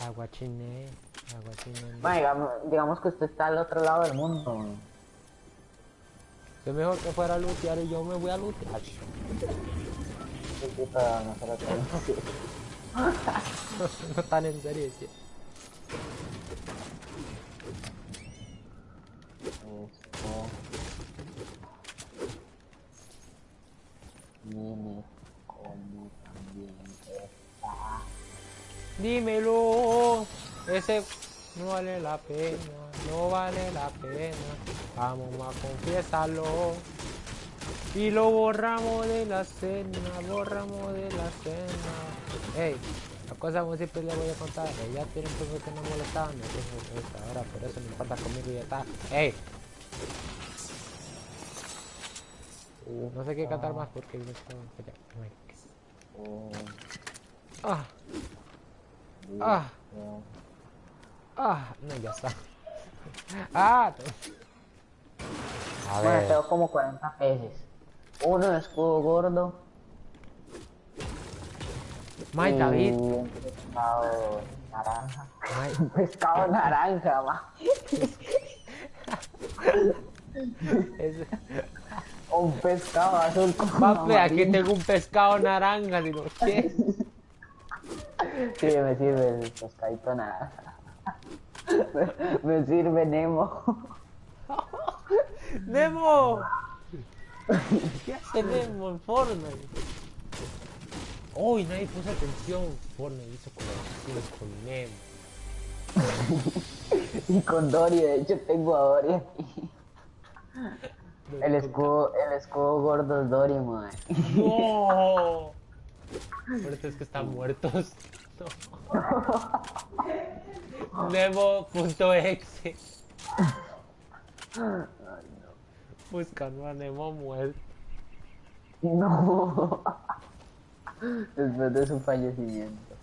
Aguachine. Man, digamos que usted está al otro lado del mundo, man. Usted mejor que fuera a lootear y yo me voy a lootear. Sí, para nosotros también. No tan en serio, sí. Esto. Viene como también está. Dímelo, ese no vale la pena, no vale la pena. Vamos a confiesarlo. Y lo borramos de la escena, borramos de la escena. Ey, la cosa como siempre le voy a contar. Ella tiene un poco que no molestaban, no tengo esta ahora, por eso no importa conmigo y ya está. Ey. No sé qué cantar más porque no tengo Ah. Ah. Ah. No, ya está. Ah. A Bueno, ver. tengo como 40 peces. Uno de escudo gordo. Mike y David. un pescado naranja. Mike. Un pescado naranja, ma. Es... Un pescado azul con Papi, aquí amarillo. tengo un pescado naranja, si no quieres. Sí, me sirve el pescadito naranja. Me sirve Nemo. ¡Nemo! ¿Qué hace Nemo en Fortnite? Uy, nadie puso atención. Fortnite hizo colaboraciones con Nemo. Y con Dory, de hecho tengo a Dory aquí. El escudo gordo es Dory, man. ¡No! Por eso es que están muertos. No. Nemo.exe. Buscando a Nemo muerto. No. Después de su fallecimiento.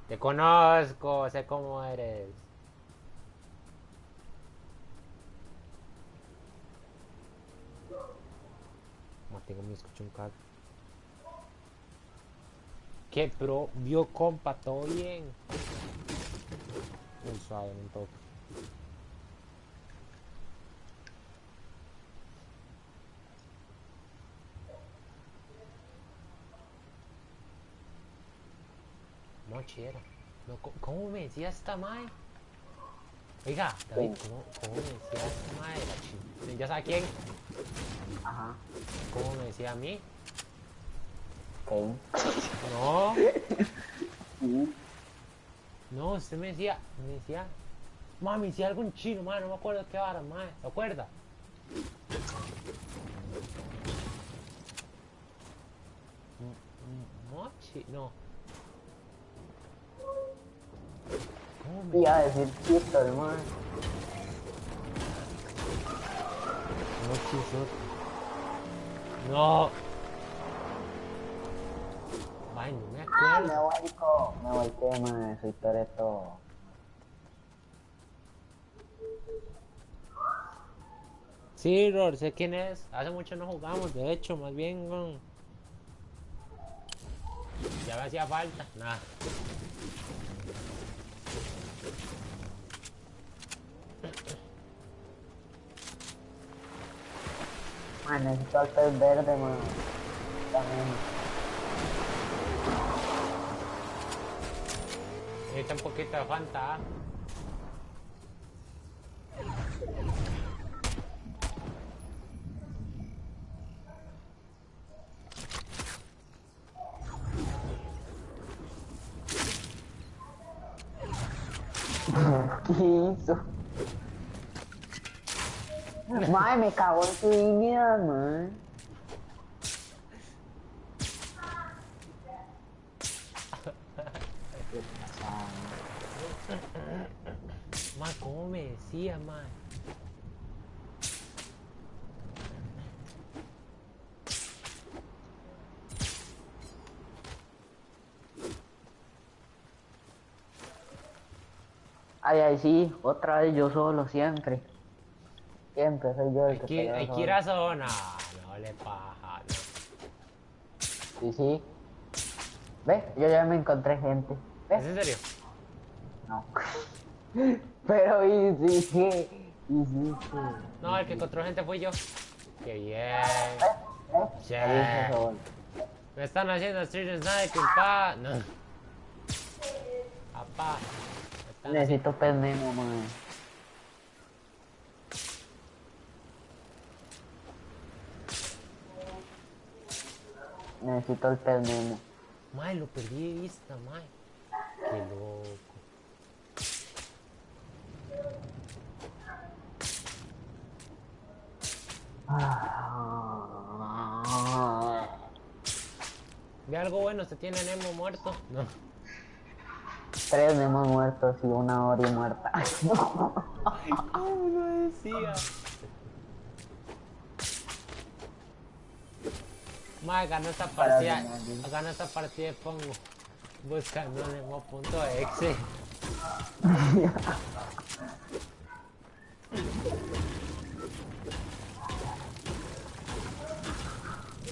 Te conozco, sé cómo eres. Tengo mi escucho un cago. ¿Qué pro? Vio compa, todo bien. Un suave, un toque. Mochera. No, ¿cómo me decía esta mae? Oiga, David, ¿cómo me decía esta mae? ¿Ya sabe quién? Ajá. ¿Cómo me decía a mí? Ok. No. Sí. No, usted me decía, mami, decía algo en chino, mae, no me acuerdo qué vara, mae, ¿se acuerda? Mochi, no. ¿Cómo me Iba a decir chito, hermano. Mochi, no. Ay, no me Ah, me acuerdo. volteé, man. Soy Toretto. Sí, Ror, sé quién es. Hace mucho no jugamos, de hecho, más bien, ya me hacía falta. Nada. Man, necesito el pez verde, man. También. Necesita un poquito de Fanta. ¿Ah? ¿Qué hizo? Mae, me cagó en su dignidad, man. Ma, ¿cómo me decía, ma? Ay, ay, sí, otra vez yo solo, siempre. Siempre soy yo el que pelea Hay que solo. ir a zona. No le paja, no. Sí, sí. ¿Ves? Yo ya me encontré gente. ¿Es ¿Ves? en serio? No. Pero hiciste. No, el que encontró gente fui yo. Qué bien. Sí. Me están haciendo street sniping, pa. No. Papá. Me están Necesito pez Nemo, man. Necesito el pez Nemo. Mae, lo perdí de vista, mae. Qué loco. Ve algo bueno, se tiene Nemo muerto. No. 3 Nemos muertos y una Ori muerta. ¿Cómo lo decía? Mae, ganó esta partida. Ganó esta partida de Pongo. Buscando Nemo.exe.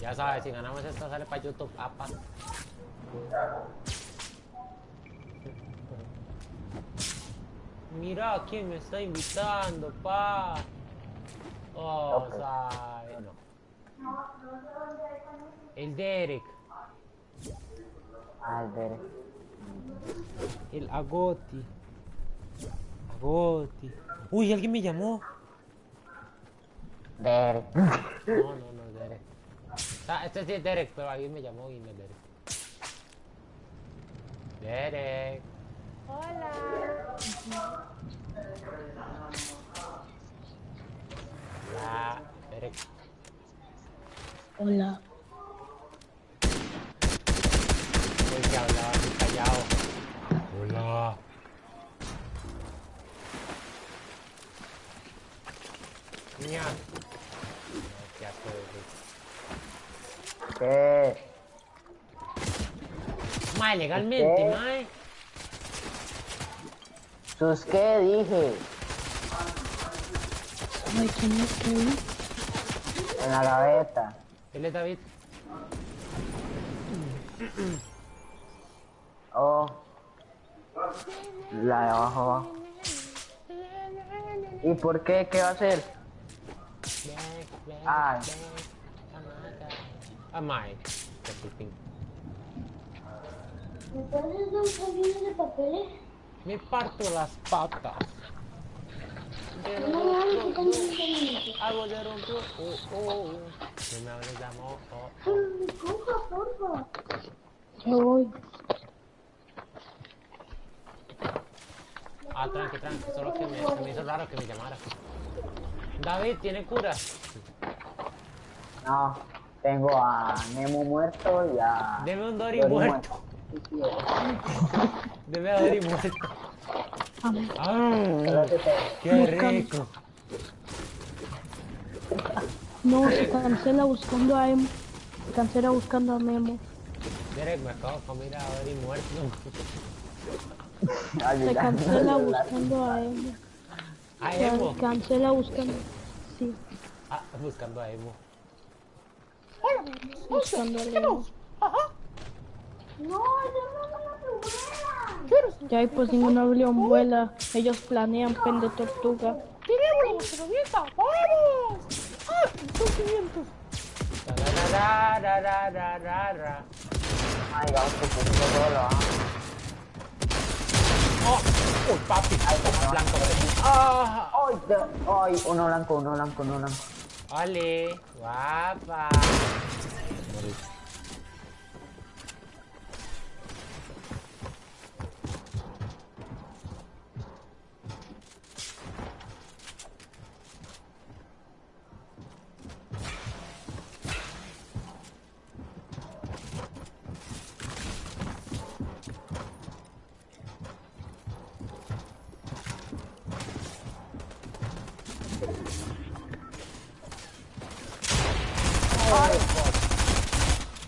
Ya sabes, si ganamos esta sale para YouTube, apa. Mira quién me está invitando, pa. Oh, sabe, no. El Derek. Ay, Derek. El Agoti. Agoti. Uy, alguien me llamó. Derek. No, Derek. Ah, este sí es Derek, pero alguien me llamó y no es Derek. Derek. Hola. Hola, Derek. Hola. Uy, que hablaba así callado. Hola. Niña. Qué asco de ¿Qué? Mae, legalmente, ¿Qué? mae. ¿Sus qué dije? Ay, ¿quién es ahí? En la gaveta. Él es David. Oh. La de abajo, abajo. ¿Y por qué? ¿Qué va a hacer? Ay. Ah, mae. Qué pipín. ¿Me puedes dar un cambio de papeles? Me parto las patas. No, no, no, no. Algo de rompió. No me hables de amor. Coja, porfa. Yo voy. Ah, tranqui. Solo que se me hizo raro que me llamara. David, ¿tiene cura? No. Tengo a Nemo muerto y a... Deme un Dory muerto. Deme a Dory muerto. Ah, qué rico. No, se cancela buscando a Emo. Se cancela buscando a Memo. Derek, me acabo de comer a Dory muerto. Se cancela buscando a Emo. A Emo. Se cancela buscando. Sí, Ah, buscando a Emo. buscando a Emo. No, yo no me la Ya hay pues ningún avión vuela. Ellos planean pen de tortuga. Tararararararara. Ay, vamos que se hizo solo, ¿ah? Oh, uy, papi, toma blanco. Ah, Ay, uno blanco. ole, guapa.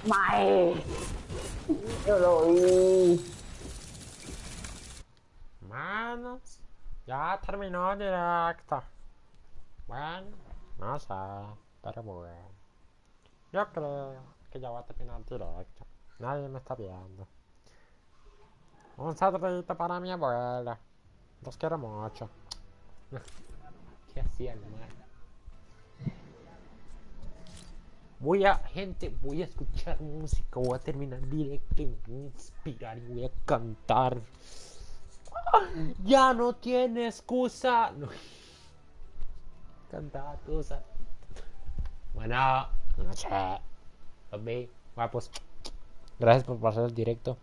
Mae. Yo lo vi. Manos, ya terminó el directo. Bueno, no sé, pero bueno. Yo creo que ya va a terminar el directo. Nadie me está viendo. Un saludito para mi abuela. Dos que éramos 8. ¿Qué hacía el mal? Gente, voy a escuchar música, voy a terminar directo y me voy a inspirar y voy a cantar. Ya no tiene excusa. No. Cantar, excusa. Bueno, no sé. Ok, pues. Gracias por pasar el directo.